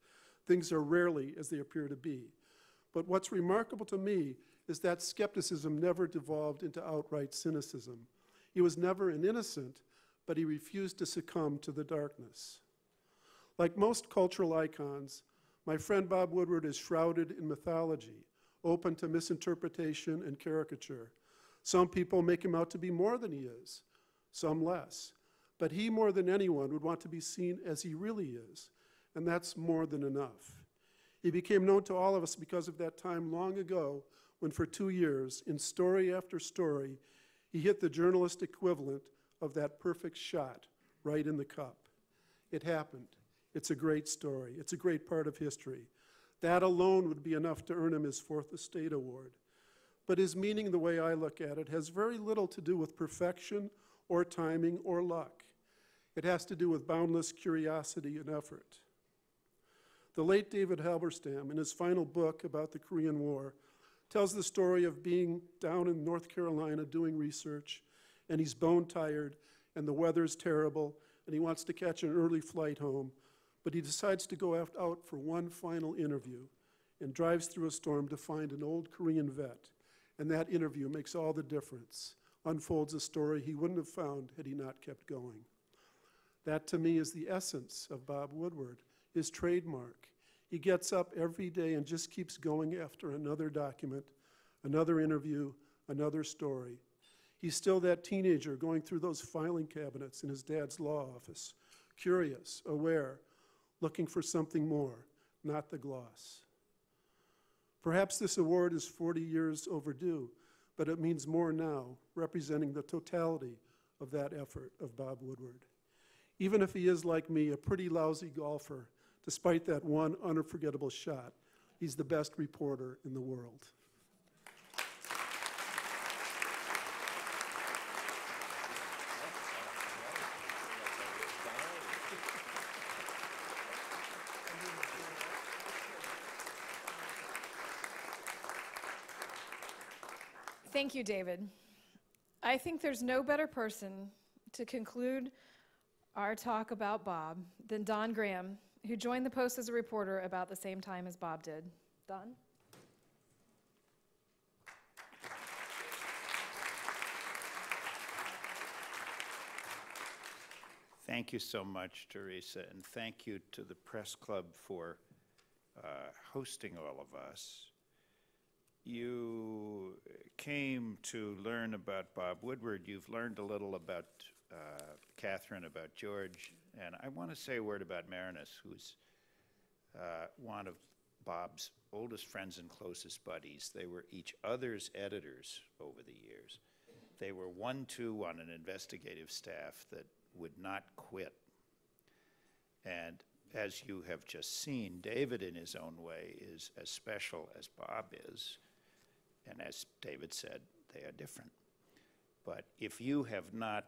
Things are rarely as they appear to be. But what's remarkable to me is that skepticism never devolved into outright cynicism. He was never an innocent, but he refused to succumb to the darkness. Like most cultural icons, my friend Bob Woodward is shrouded in mythology, open to misinterpretation and caricature. Some people make him out to be more than he is, some less. But he, more than anyone, would want to be seen as he really is, and that's more than enough. He became known to all of us because of that time long ago when for 2 years, in story after story, he hit the journalist equivalent of that perfect shot right in the cup. It happened. It's a great story. It's a great part of history. That alone would be enough to earn him his Fourth Estate Award. But his meaning, the way I look at it, has very little to do with perfection or timing or luck. It has to do with boundless curiosity and effort. The late David Halberstam, in his final book about the Korean War, tells the story of being down in North Carolina doing research, and he's bone tired, and the weather's terrible, and he wants to catch an early flight home, but he decides to go out for one final interview and drives through a storm to find an old Korean vet. And that interview makes all the difference, unfolds a story he wouldn't have found had he not kept going. That, to me, is the essence of Bob Woodward, his trademark. He gets up every day and just keeps going after another document, another interview, another story. He's still that teenager going through those filing cabinets in his dad's law office, curious, aware, looking for something more, not the gloss. Perhaps this award is 40 years overdue, but it means more now, representing the totality of that effort of Bob Woodward. Even if he is, like me, a pretty lousy golfer, despite that one unforgettable shot, he's the best reporter in the world. Thank you, David. I think there's no better person to conclude our talk about Bob than Don Graham, who joined the Post as a reporter about the same time as Bob did. Don? Thank you so much, Teresa, and thank you to the Press Club for hosting all of us. You came to learn about Bob Woodward. You've learned a little about Katharine, about George, and I want to say a word about Maraniss, who's one of Bob's oldest friends and closest buddies. They were each other's editors over the years. They were 1-2 on an investigative staff that would not quit. And as you have just seen, David in his own way is as special as Bob is. And as David said, they are different. But if you have not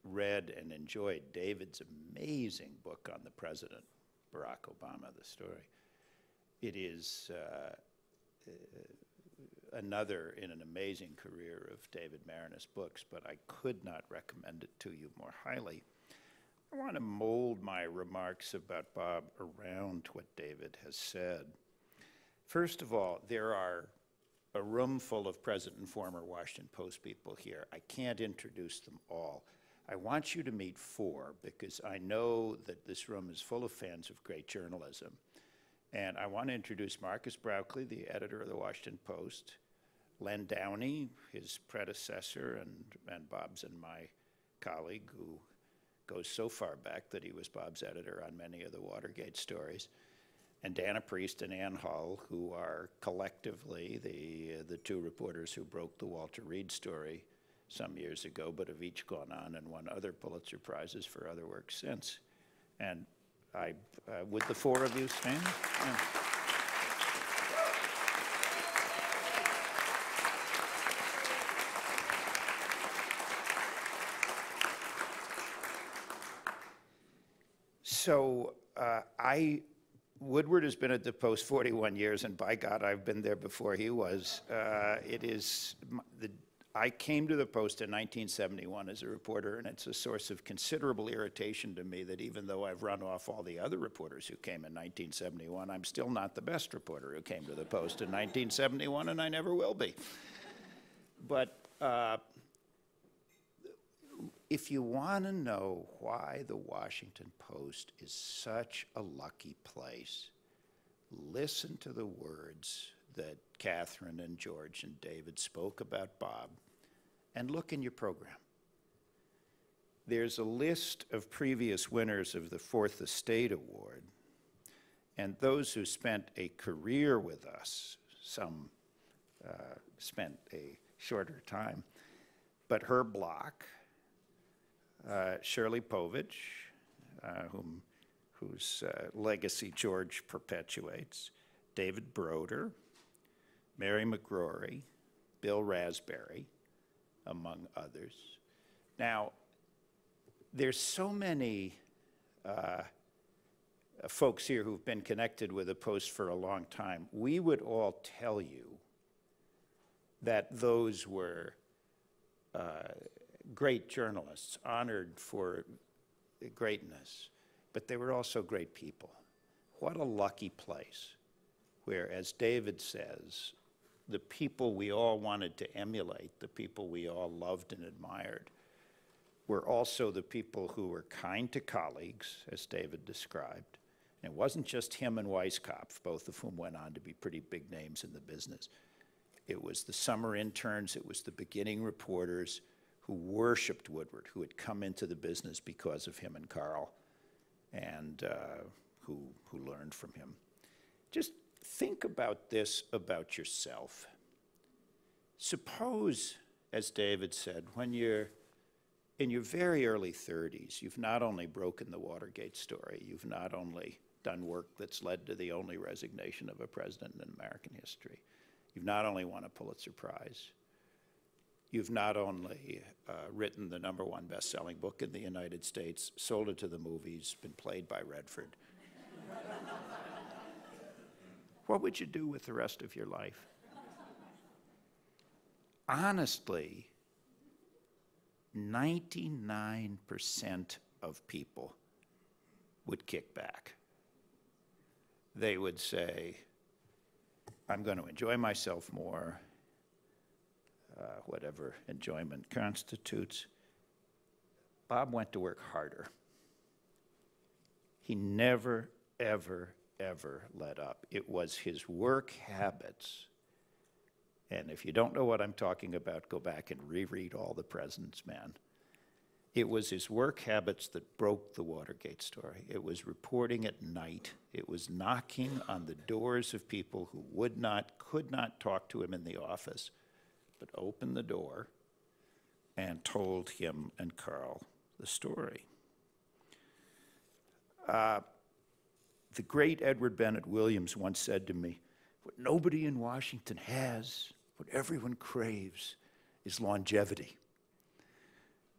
read and enjoyed David's amazing book on the president, Barack Obama, the story, it is another in an amazing career of David Maraniss books, but I could not recommend it to you more highly. I want to mold my remarks about Bob around what David has said. First of all, there are a room full of present and former Washington Post people here. I can't introduce them all. I want you to meet 4 because I know that this room is full of fans of great journalism. And I want to introduce Marcus Brauchley, the editor of the Washington Post, Len Downey, his predecessor and Bob's and my colleague, who goes so far back that he was Bob's editor on many of the Watergate stories, and Dana Priest and Ann Hull, who are collectively the 2 reporters who broke the Walter Reed story some years ago, but have each gone on and won other Pulitzer Prizes for other work since. And would the 4 of you stand? Yeah. So Woodward has been at the Post 41 years, and by God, I've been there before he was. I came to the Post in 1971 as a reporter, and it's a source of considerable irritation to me that even though I've run off all the other reporters who came in 1971, I'm still not the best reporter who came to the Post in 1971, and I never will be. But if you want to know why the Washington Post is such a lucky place, listen to the words that Katharine and George and David spoke about Bob, and look in your program. There's a list of previous winners of the Fourth Estate Award, and those who spent a career with us, some spent a shorter time, but Herb Block, Shirley Povich, whose legacy George perpetuates, David Broder, Mary McGrory, Bill Raspberry, among others. Now, there's so many folks here who've been connected with the Post for a long time. We would all tell you that those were great journalists, honored for greatness, but they were also great people. What a lucky place where, as David says, the people we all wanted to emulate, the people we all loved and admired, were also the people who were kind to colleagues, as David described. And it wasn't just him and Weisskopf, both of whom went on to be pretty big names in the business. It was the summer interns, it was the beginning reporters who worshiped Woodward, who had come into the business because of him and Carl, and who learned from him. Just think about this about yourself. Suppose, as David said, when you're in your very early 30s, you've not only broken the Watergate story, you've not only done work that's led to the only resignation of a president in American history, you've not only won a Pulitzer Prize, you've not only written the #1 best-selling book in the United States, sold it to the movies, been played by Redford. What would you do with the rest of your life? Honestly, 99% of people would kick back. They would say, I'm going to enjoy myself more, whatever enjoyment constitutes. Bob went to work harder. He never, ever, ever let up. It was his work habits. And if you don't know what I'm talking about, go back and reread all the President's Men. It was his work habits that broke the Watergate story. It was reporting at night. It was knocking on the doors of people who could not talk to him in the office, but opened the door and told him and Carl the story. The great Edward Bennett Williams once said to me, what nobody in Washington has, what everyone craves, is longevity.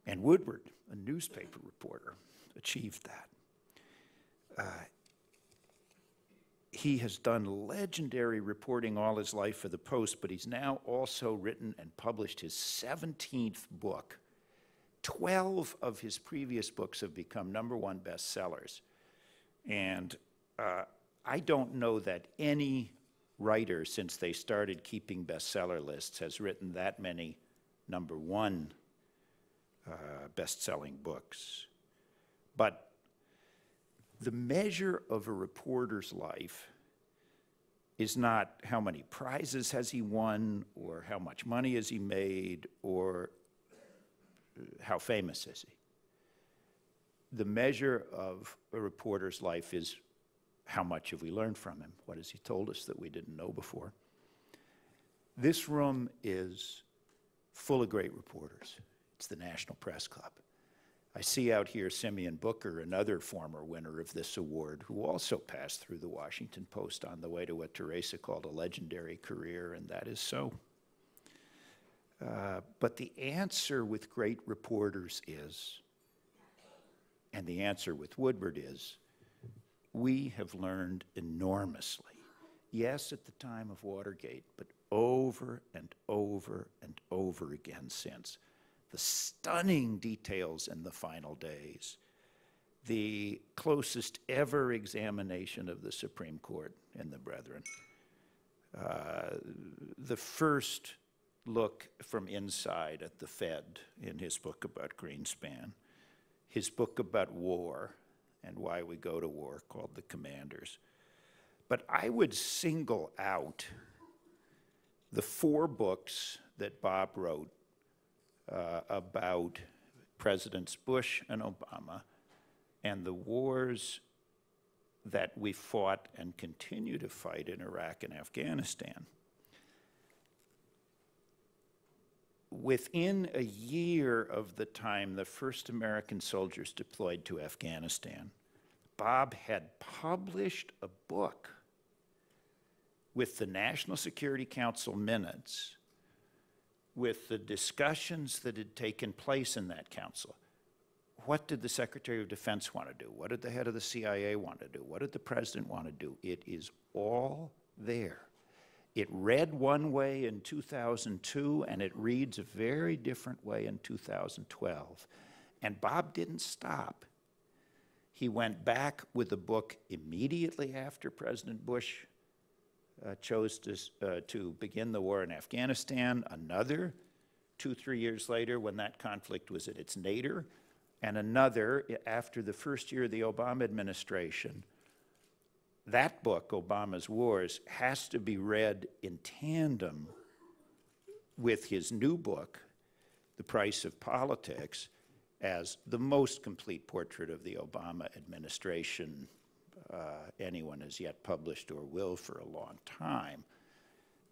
And Woodward, a newspaper reporter, achieved that. He has done legendary reporting all his life for the Post, but he's now also written and published his 17th book. 12 of his previous books have become #1 bestsellers. And I don't know that any writer, since they started keeping bestseller lists, has written that many #1 best-selling books. But the measure of a reporter's life is not how many prizes has he won, or how much money has he made, or how famous is he. The measure of a reporter's life is how much have we learned from him? What has he told us that we didn't know before? This room is full of great reporters. It's the National Press Club. I see out here Simeon Booker, another former winner of this award, who also passed through the Washington Post on the way to what Teresa called a legendary career, and that is so. But the answer with great reporters is, and the answer with Woodward is, we have learned enormously. Yes, at the time of Watergate, but over and over and over again since. The stunning details in the final days, the closest ever examination of the Supreme Court and the Brethren, the first look from inside at the Fed in his book about Greenspan, his book about war and why we go to war called The Commanders. But I would single out the 4 books that Bob wrote about Presidents Bush and Obama and the wars that we fought and continue to fight in Iraq and Afghanistan. Within a year of the time the first American soldiers deployed to Afghanistan, Bob had published a book with the National Security Council minutes, with the discussions that had taken place in that council. What did the Secretary of Defense want to do? What did the head of the CIA want to do? What did the president want to do? It is all there. It read one way in 2002, and it reads a very different way in 2012. And Bob didn't stop. He went back with a book immediately after President Bush chose to begin the war in Afghanistan, another 2-3 years later when that conflict was at its nadir, and another after the first year of the Obama administration. That book, Obama's Wars, has to be read in tandem with his new book, The Price of Politics, as the most complete portrait of the Obama administration anyone has yet published or will for a long time.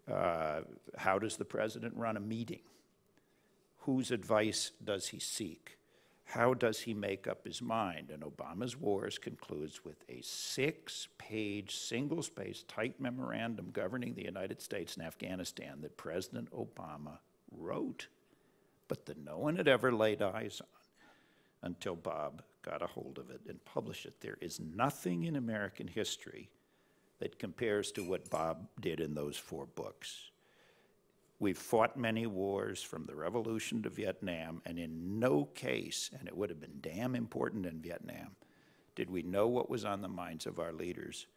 How does the president run a meeting? Whose advice does he seek? How does he make up his mind? And Obama's Wars concludes with a 6-page, single-spaced, tight memorandum governing the United States and Afghanistan that President Obama wrote, but that no one had ever laid eyes on until Bob got a hold of it and published it. There is nothing in American history that compares to what Bob did in those 4 books. We've fought many wars from the Revolution to Vietnam, and in no case, and it would have been damn important in Vietnam, did we know what was on the minds of our leaders.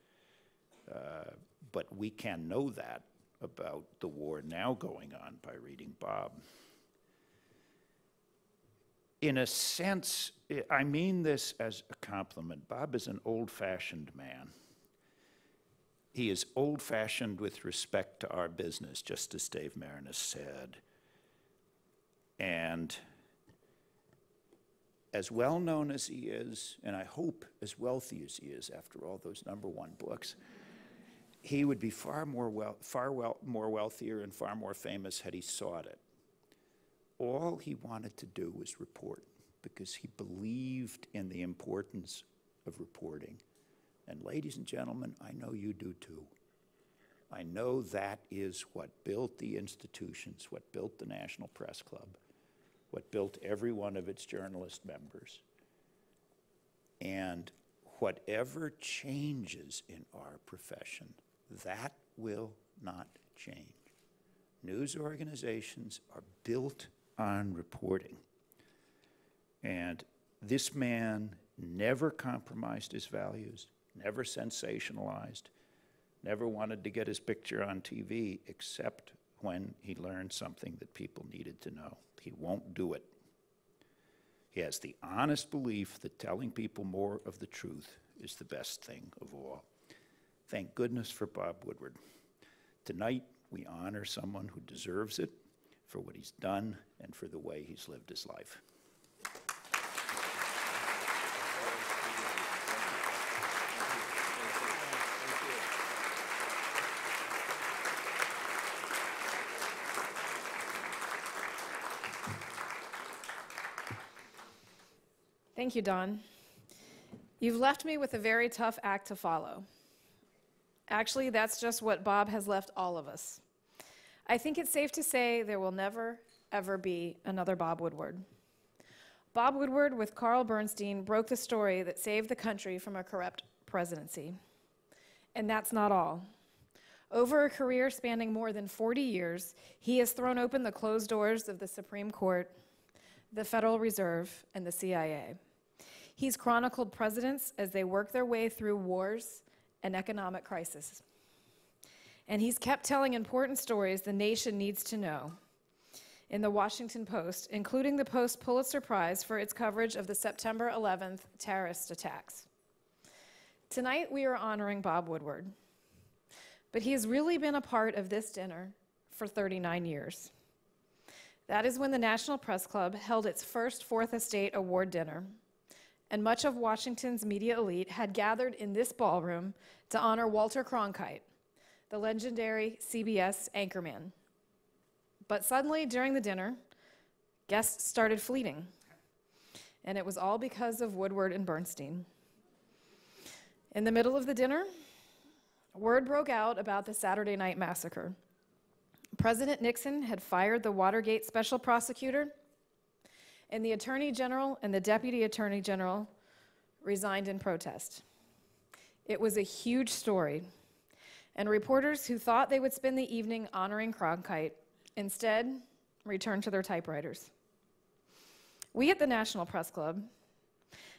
But we can know that about the war now going on by reading Bob. In a sense, I mean this as a compliment. Bob is an old-fashioned man. He is old-fashioned with respect to our business, just as Dave Maraniss said. And as well-known as he is, and I hope as wealthy as he is after all those #1 books, he would be far more wealthier and far more famous had he sought it. All he wanted to do was report, because he believed in the importance of reporting. And ladies and gentlemen, I know you do too. I know that is what built the institutions, what built the National Press Club, what built every one of its journalist members. And whatever changes in our profession, that will not change. News organizations are built on reporting. And this man never compromised his values, never sensationalized, never wanted to get his picture on TV except when he learned something that people needed to know. He won't do it. He has the honest belief that telling people more of the truth is the best thing of all. Thank goodness for Bob Woodward. Tonight, we honor someone who deserves it for what he's done and for the way he's lived his life. Thank you, Don. You've left me with a very tough act to follow. Actually, that's just what Bob has left all of us. I think it's safe to say there will never, ever be another Bob Woodward. Bob Woodward, with Carl Bernstein, broke the story that saved the country from a corrupt presidency. And that's not all. Over a career spanning more than 40 years, he has thrown open the closed doors of the Supreme Court, the Federal Reserve, and the CIA. He's chronicled presidents as they work their way through wars and economic crisis. And he's kept telling important stories the nation needs to know in the Washington Post, including the Post Pulitzer Prize for its coverage of the September 11th terrorist attacks. Tonight, we are honoring Bob Woodward, but he has really been a part of this dinner for 39 years. That is when the National Press Club held its first Fourth Estate Award dinner, and much of Washington's media elite had gathered in this ballroom to honor Walter Cronkite, the legendary CBS anchorman. But suddenly, during the dinner, guests started fleeting, and it was all because of Woodward and Bernstein. In the middle of the dinner, word broke out about the Saturday Night Massacre. President Nixon had fired the Watergate special prosecutor, and the Attorney General and the Deputy Attorney General resigned in protest. It was a huge story, and reporters who thought they would spend the evening honoring Cronkite instead returned to their typewriters. We at the National Press Club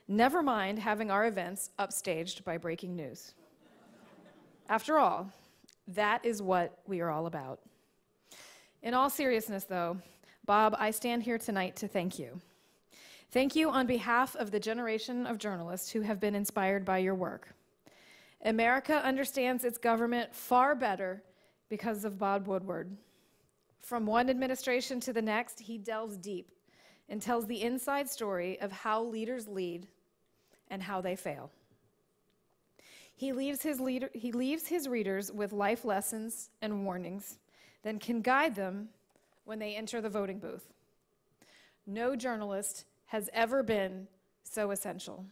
Never mind having our events upstaged by breaking news. After all, that is what we are all about. In all seriousness, though, Bob, I stand here tonight to thank you. Thank you on behalf of the generation of journalists who have been inspired by your work. America understands its government far better because of Bob Woodward. From one administration to the next, he delves deep and tells the inside story of how leaders lead and how they fail. He leaves his readers with life lessons and warnings that can guide them when they enter the voting booth. No journalist has ever been so essential.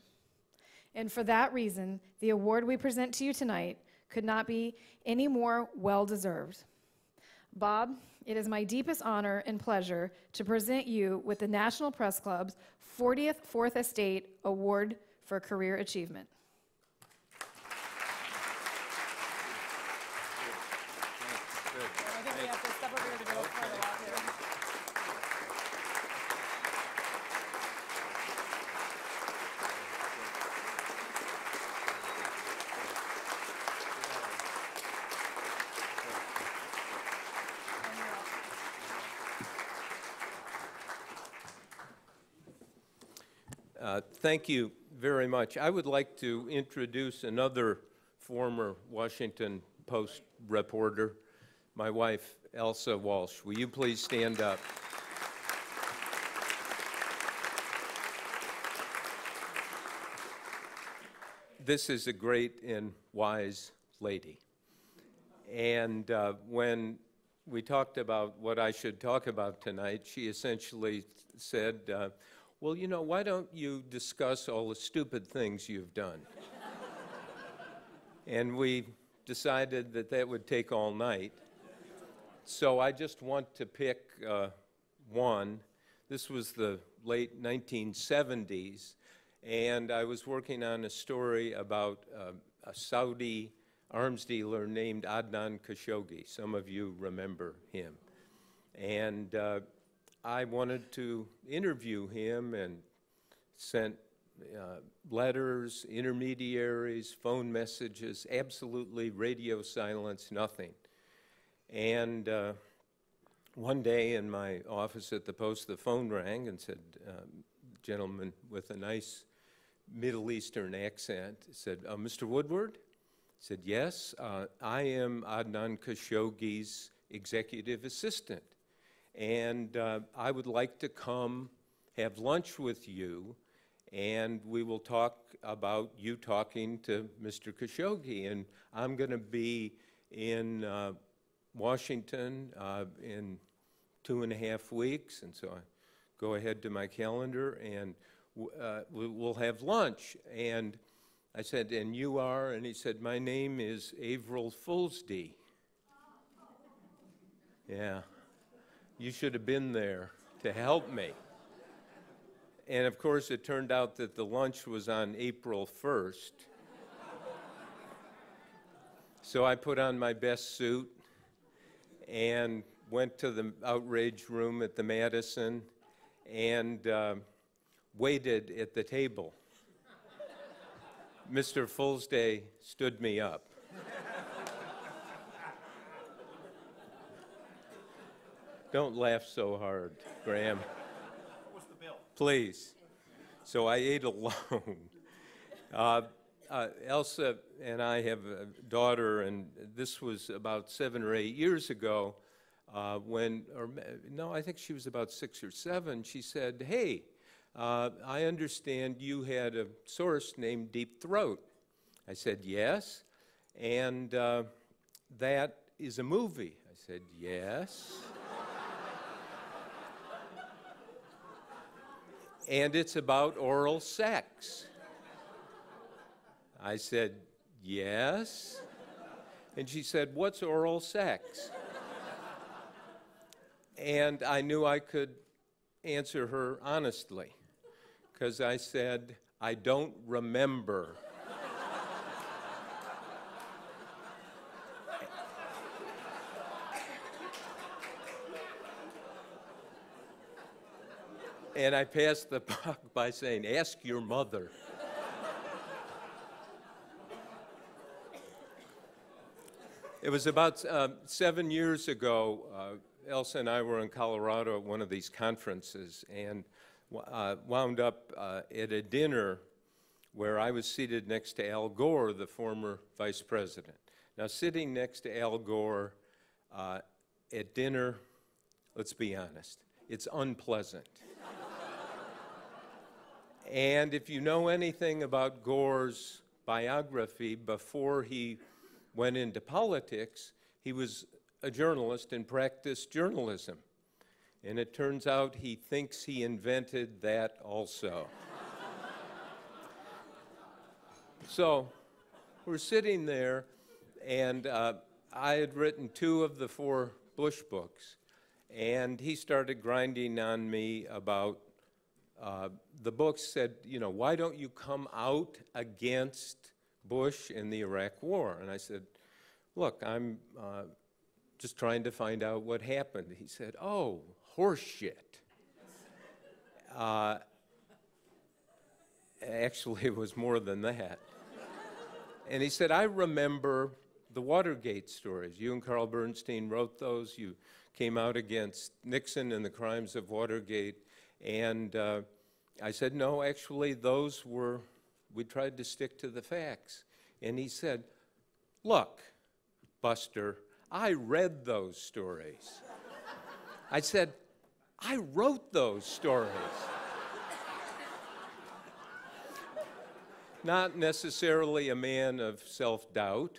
And for that reason, the award we present to you tonight could not be any more well-deserved. Bob, it is my deepest honor and pleasure to present you with the National Press Club's 40th Fourth Estate Award for Career Achievement. Thank you very much. I would like to introduce another former Washington Post reporter, my wife, Elsa Walsh. Will you please stand up? This is a great and wise lady. And when we talked about what I should talk about tonight, she essentially said, well, you know, why don't you discuss all the stupid things you've done? And we decided that that would take all night. So I just want to pick one. This was the late 1970s, and I was working on a story about a Saudi arms dealer named Adnan Khashoggi. Some of you remember him. And I wanted to interview him and sent letters, intermediaries, phone messages, absolutely radio silence, nothing. And one day in my office at the Post, the phone rang and said, gentleman with a nice Middle Eastern accent said, Mr. Woodward? I said, yes, I am Adnan Khashoggi's executive assistant. And I would like to come have lunch with you, and we will talk about you talking to Mr. Khashoggi. And I'm going to be in Washington in 2.5 weeks, and so I go ahead to my calendar, and we'll have lunch. And I said, and you are? And he said, my name is Avril Foolsday. Yeah. You should have been there to help me. And of course, it turned out that the lunch was on April 1st. So I put on my best suit and went to the outrage room at the Madison and waited at the table. Mr. Foolsday stood me up. Don't laugh so hard, Graham. What's the bill? Please. So I ate alone. Elsa and I have a daughter, and this was about 7 or 8 years ago I think she was about 6 or 7. She said, hey, I understand you had a source named Deep Throat. I said, yes, and that is a movie. I said, yes. And it's about oral sex. I said, yes. And she said, what's oral sex? And I knew I could answer her honestly, because I said, I don't remember. And I passed the buck by saying, ask your mother. It was about 7 years ago, Elsa and I were in Colorado at one of these conferences and wound up at a dinner where I was seated next to Al Gore, the former vice president. Now, sitting next to Al Gore at dinner, let's be honest, it's unpleasant. And if you know anything about Gore's biography, before he went into politics, he was a journalist and practiced journalism. And it turns out he thinks he invented that also. So we're sitting there, and I had written 2 of the 4 Bush books, and he started grinding on me about the books. Said, you know, why don't you come out against Bush in the Iraq War? And I said, look, I'm just trying to find out what happened. He said, oh, horse shit. Actually, it was more than that. And he said, I remember the Watergate stories. You and Carl Bernstein wrote those. You came out against Nixon and the crimes of Watergate. And I said, no, actually, those were, we tried to stick to the facts. And he said, look, Buster, I read those stories. I said, I wrote those stories. Not necessarily a man of self-doubt.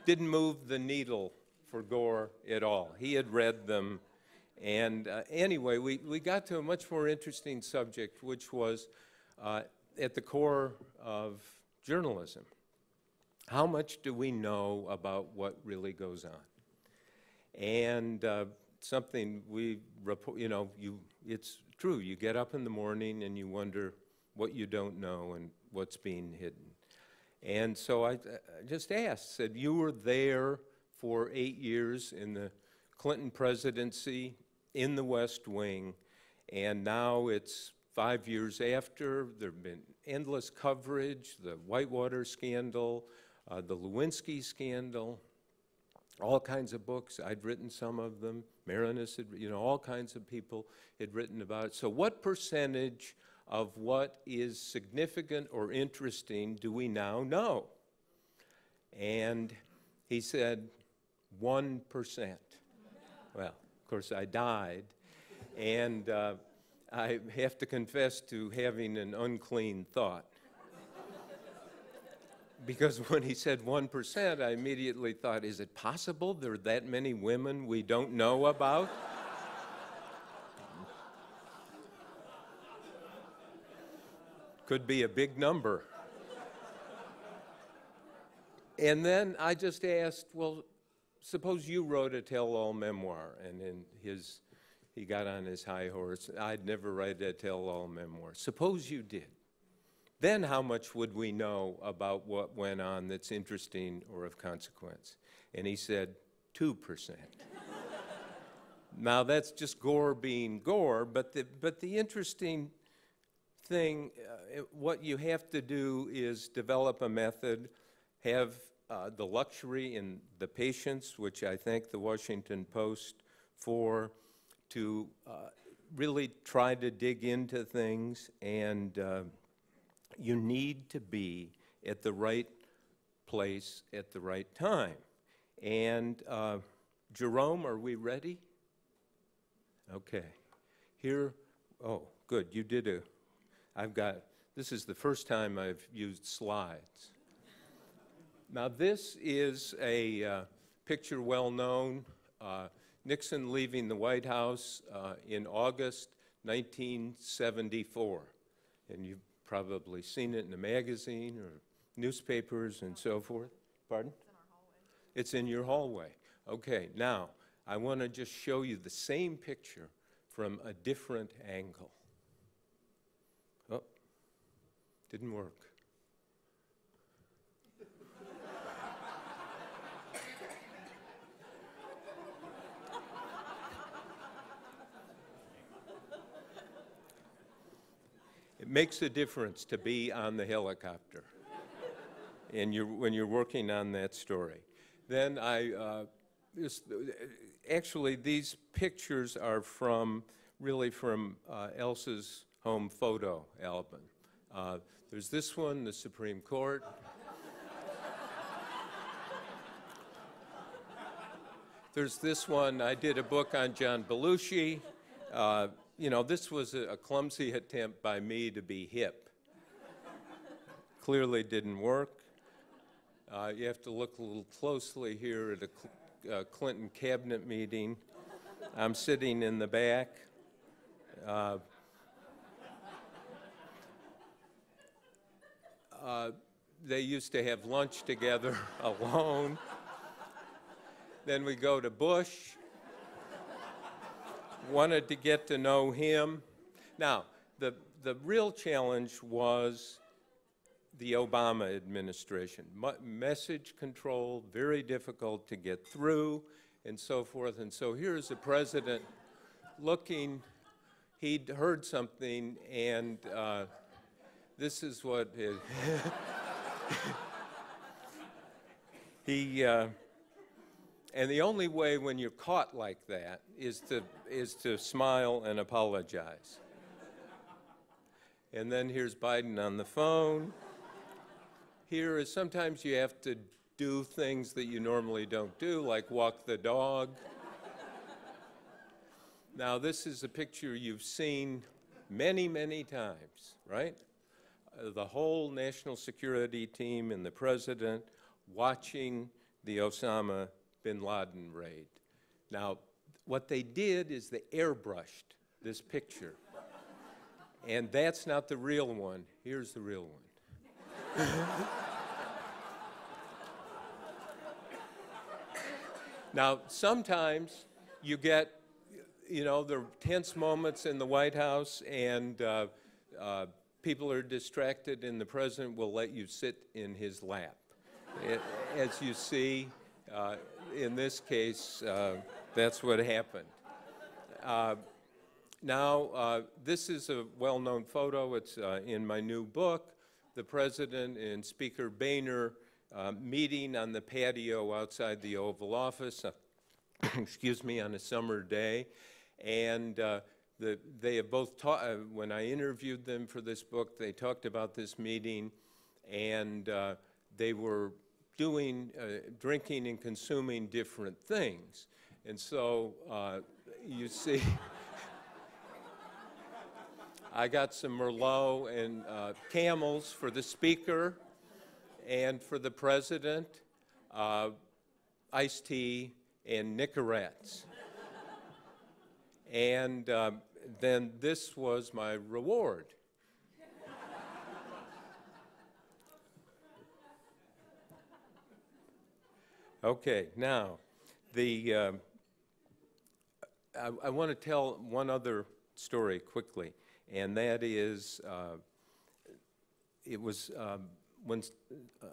Didn't move the needle for Gore at all. He had read them. And anyway, we got to a much more interesting subject, which was at the core of journalism. How much do we know about what really goes on? And something we report, you know, it's true. You get up in the morning and you wonder what you don't know and what's being hidden. And so I just asked, said, you were there for 8 years in the Clinton presidency, in the West Wing, and now it's 5 years after. There have been endless coverage, the Whitewater scandal, the Lewinsky scandal, all kinds of books. I'd written some of them. Maraniss had, you know, all kinds of people had written about it. So what percentage of what is significant or interesting do we now know? And he said, 1%. Well, of course, I died, and I have to confess to having an unclean thought. Because when he said 1%, I immediately thought, is it possible there are that many women we don't know about? Could be a big number. And then I just asked, well, suppose you wrote a tell-all memoir, and in he got on his high horse. I'd never write a tell-all memoir. Suppose you did. Then how much would we know about what went on that's interesting or of consequence? And he said, 2%. Now, that's just Gore being Gore, but the interesting thing, what you have to do is develop a method, have the luxury and the patience, which I thank the Washington Post for, to really try to dig into things, and you need to be at the right place at the right time. And Jerome, are we ready? Okay. Here, oh, good, you did this is the first time I've used slides. Now this is a picture well known, Nixon leaving the White House in August 1974. And you've probably seen it in a magazine or newspapers and so forth. Pardon? It's in your hallway. Okay, now I want to just show you the same picture from a different angle. Oh, didn't work. It makes a difference to be on the helicopter and when you're working on that story. Then actually these pictures are really from Elsa's home photo album. There's this one, the Supreme Court. There's this one, I did a book on John Belushi. You know, this was a clumsy attempt by me to be hip. Clearly didn't work. You have to look a little closely here at a Clinton cabinet meeting. I'm sitting in the back. They used to have lunch together alone. Then we go to Bush. Wanted to get to know him. Now, the real challenge was the Obama administration. Message control, very difficult to get through, and so forth. And so here's the president looking. He'd heard something, and this is what and the only way when you're caught like that is to smile and apologize. And then here's Biden on the phone. Here is sometimes you have to do things that you normally don't do, like walk the dog. Now, this is a picture you've seen many, many times, right? The whole national security team and the president watching the Osama bin Laden raid. Now, what they did is they airbrushed this picture. And that's not the real one. Here's the real one. Now, sometimes you get, you know, there are tense moments in the White House and people are distracted and the president will let you sit in his lap. As you see, in this case, that's what happened. Now, this is a well-known photo. It's in my new book. The president and Speaker Boehner meeting on the patio outside the Oval Office, excuse me, on a summer day. And they have both talked, when I interviewed them for this book, they talked about this meeting, and they were drinking and consuming different things. And so you see, I got some Merlot and Camels for the speaker and for the president, iced tea and Nicorettes. And then this was my reward. Okay, now, I want to tell one other story quickly, and that is, it was when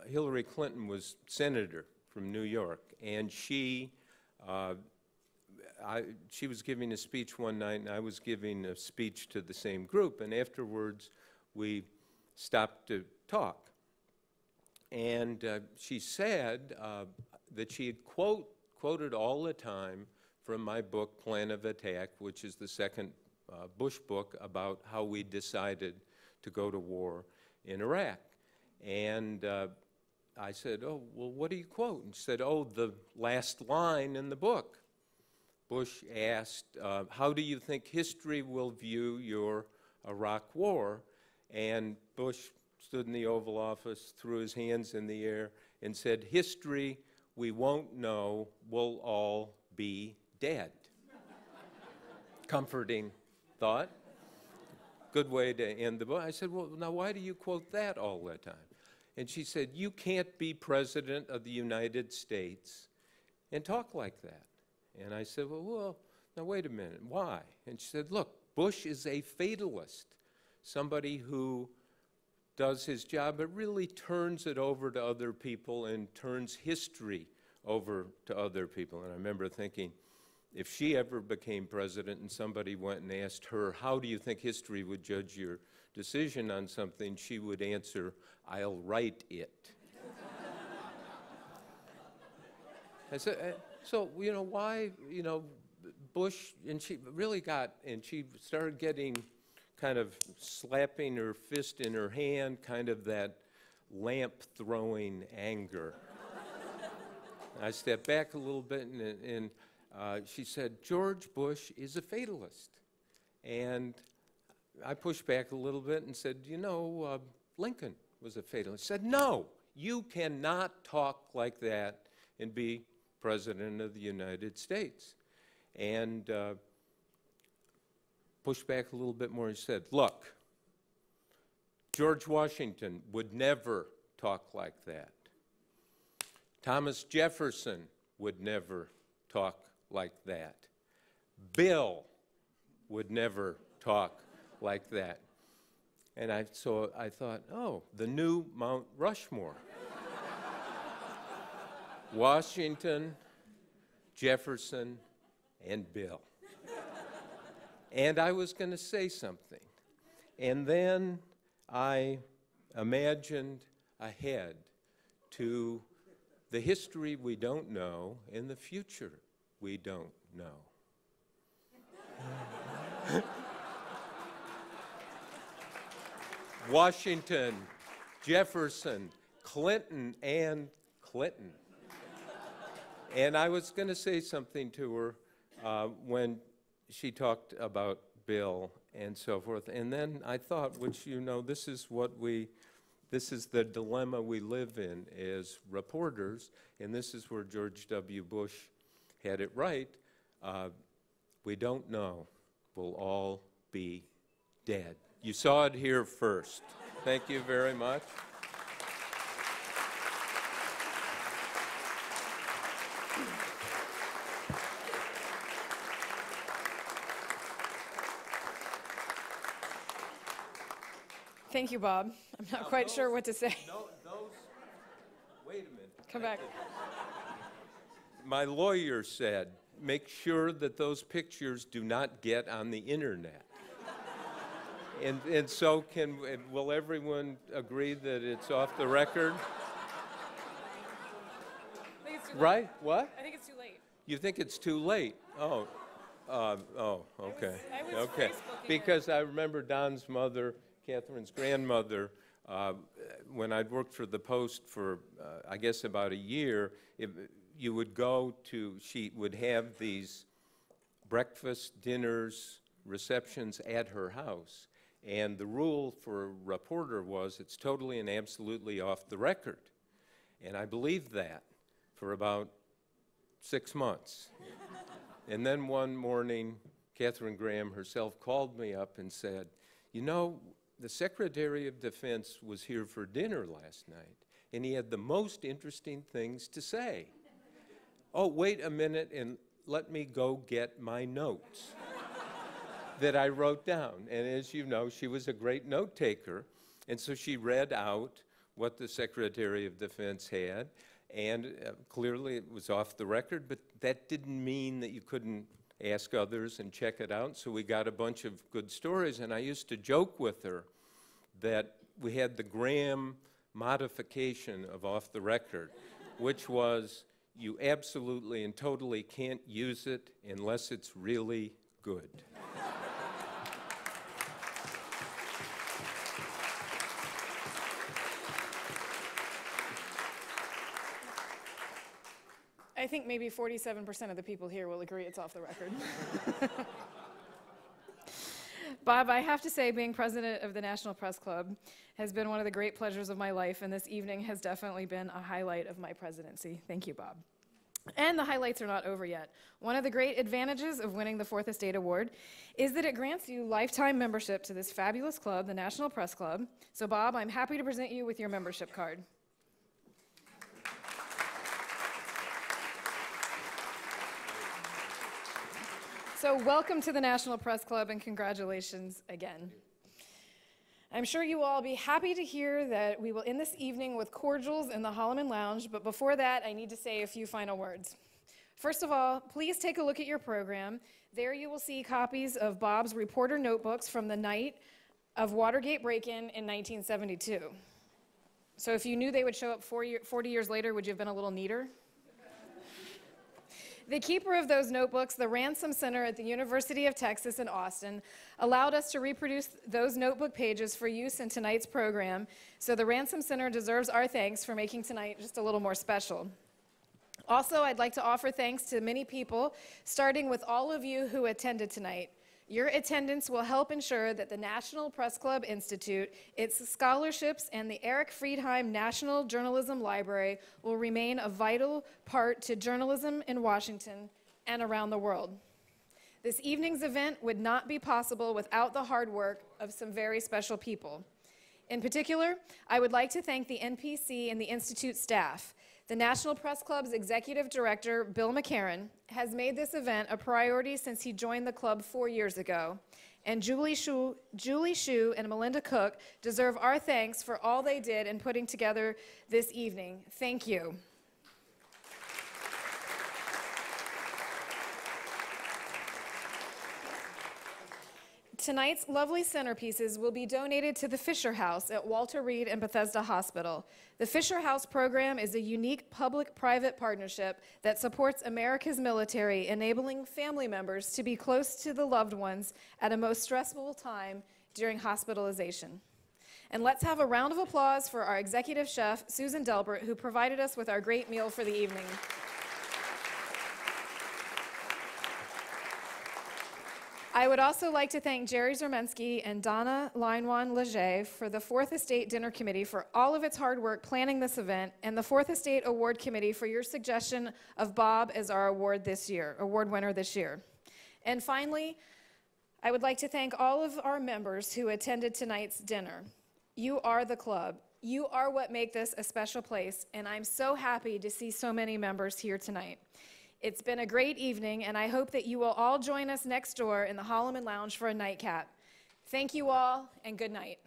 Hillary Clinton was senator from New York, and she was giving a speech one night, and I was giving a speech to the same group, and afterwards we stopped to talk. And she said that she had quoted all the time from my book, Plan of Attack, which is the second Bush book about how we decided to go to war in Iraq. And I said, oh, well, what do you quote? And she said, oh, the last line in the book. Bush asked, how do you think history will view your Iraq war? And Bush stood in the Oval Office, threw his hands in the air, and said, history, we won't know, we'll all be dead. Comforting thought. Good way to end the book. I said, well, now why do you quote that all the time? And she said, you can't be president of the United States and talk like that. And I said, well, now wait a minute, why? And she said, look, Bush is a fatalist, somebody who does his job but really turns it over to other people and turns history over to other people. And I remember thinking, if she ever became president and somebody went and asked her, how do you think history would judge your decision on something, she would answer, "I'll write it." I said, so, you know, why, you know, Bush, and she really got, and she started getting kind of slapping her fist in her hand, kind of that lamp-throwing anger. I stepped back a little bit, and she said, "George Bush is a fatalist." And I pushed back a little bit and said, "You know, Lincoln was a fatalist." She said, "No, you cannot talk like that and be President of the United States." And pushed back a little bit more and said, "Look, George Washington would never talk like that. Thomas Jefferson would never talk like that. Bill would never talk like that." And so I thought, oh, the new Mount Rushmore. Washington, Jefferson, and Bill. And I was going to say something. And then I imagined ahead to the history we don't know and the future we don't know. Washington, Jefferson, Clinton, and Clinton. And I was going to say something to her when she talked about Bill and so forth. And then I thought, which, you know, this is the dilemma we live in as reporters, and this is where George W. Bush had it right. We don't know. We'll all be dead. You saw it here first. Thank you very much. Thank you, Bob. I'm not quite sure what to say. Wait a minute. Come back. My lawyer said, make sure that those pictures do not get on the internet. And so will everyone agree that it's off the record? I think it's too right? late. What? I think it's too late. You think it's too late? Oh, okay. I was okay. Facebooking Because I remember Don's mother, Katharine's grandmother, when I'd worked for the Post for, I guess, about a year, you would go to, she would have these breakfast, dinners, receptions at her house. And the rule for a reporter was it's totally and absolutely off the record. And I believed that for about 6 months. And then one morning, Katharine Graham herself called me up and said, you know, the Secretary of Defense was here for dinner last night, and he had the most interesting things to say. Oh, wait a minute, and let me go get my notes that I wrote down. And as you know, she was a great note taker, and so she read out what the Secretary of Defense had, and clearly it was off the record, but that didn't mean that you couldn't ask others and check it out. So we got a bunch of good stories, and I used to joke with her that we had the Graham modification of off the record, which was you absolutely and totally can't use it unless it's really good. I think maybe 47% of the people here will agree it's off the record. Bob, I have to say, being president of the National Press Club has been one of the great pleasures of my life, and this evening has definitely been a highlight of my presidency. Thank you, Bob. And the highlights are not over yet. One of the great advantages of winning the Fourth Estate Award is that it grants you lifetime membership to this fabulous club, the National Press Club. So, Bob, I'm happy to present you with your membership card. So welcome to the National Press Club, and congratulations again. I'm sure you will all be happy to hear that we will end this evening with cordials in the Holloman Lounge, but before that, I need to say a few final words. First of all, please take a look at your program. There you will see copies of Bob's reporter notebooks from the night of Watergate break-in in 1972. So if you knew they would show up 40 years later, would you have been a little neater? The keeper of those notebooks, the Ransom Center at the University of Texas in Austin, allowed us to reproduce those notebook pages for use in tonight's program, so the Ransom Center deserves our thanks for making tonight just a little more special. Also, I'd like to offer thanks to many people, starting with all of you who attended tonight. Your attendance will help ensure that the National Press Club Institute, its scholarships, and the Eric Friedheim National Journalism Library will remain a vital part to journalism in Washington and around the world. This evening's event would not be possible without the hard work of some very special people. In particular, I would like to thank the NPC and the Institute staff. The National Press Club's executive director, Bill McCarran, has made this event a priority since he joined the club 4 years ago. And Julie Shue and Melinda Cook deserve our thanks for all they did in putting together this evening. Thank you. Tonight's lovely centerpieces will be donated to the Fisher House at Walter Reed and Bethesda Hospital. The Fisher House program is a unique public-private partnership that supports America's military, enabling family members to be close to the loved ones at a most stressful time during hospitalization. And let's have a round of applause for our executive chef, Susan Delbert, who provided us with our great meal for the evening. I would also like to thank Jerry Zermensky and Donna Leinwan Leger for the Fourth Estate Dinner Committee for all of its hard work planning this event, and the Fourth Estate Award Committee for your suggestion of Bob as our award winner this year. And finally, I would like to thank all of our members who attended tonight's dinner. You are the club. You are what make this a special place, and I'm so happy to see so many members here tonight. It's been a great evening, and I hope that you will all join us next door in the Holloman Lounge for a nightcap. Thank you all, and good night.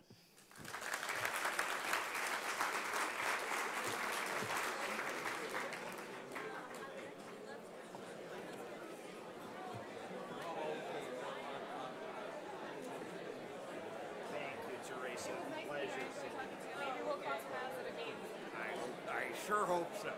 Thank you, Teresa. Pleasure. Maybe we'll cross paths at a game. I sure hope so.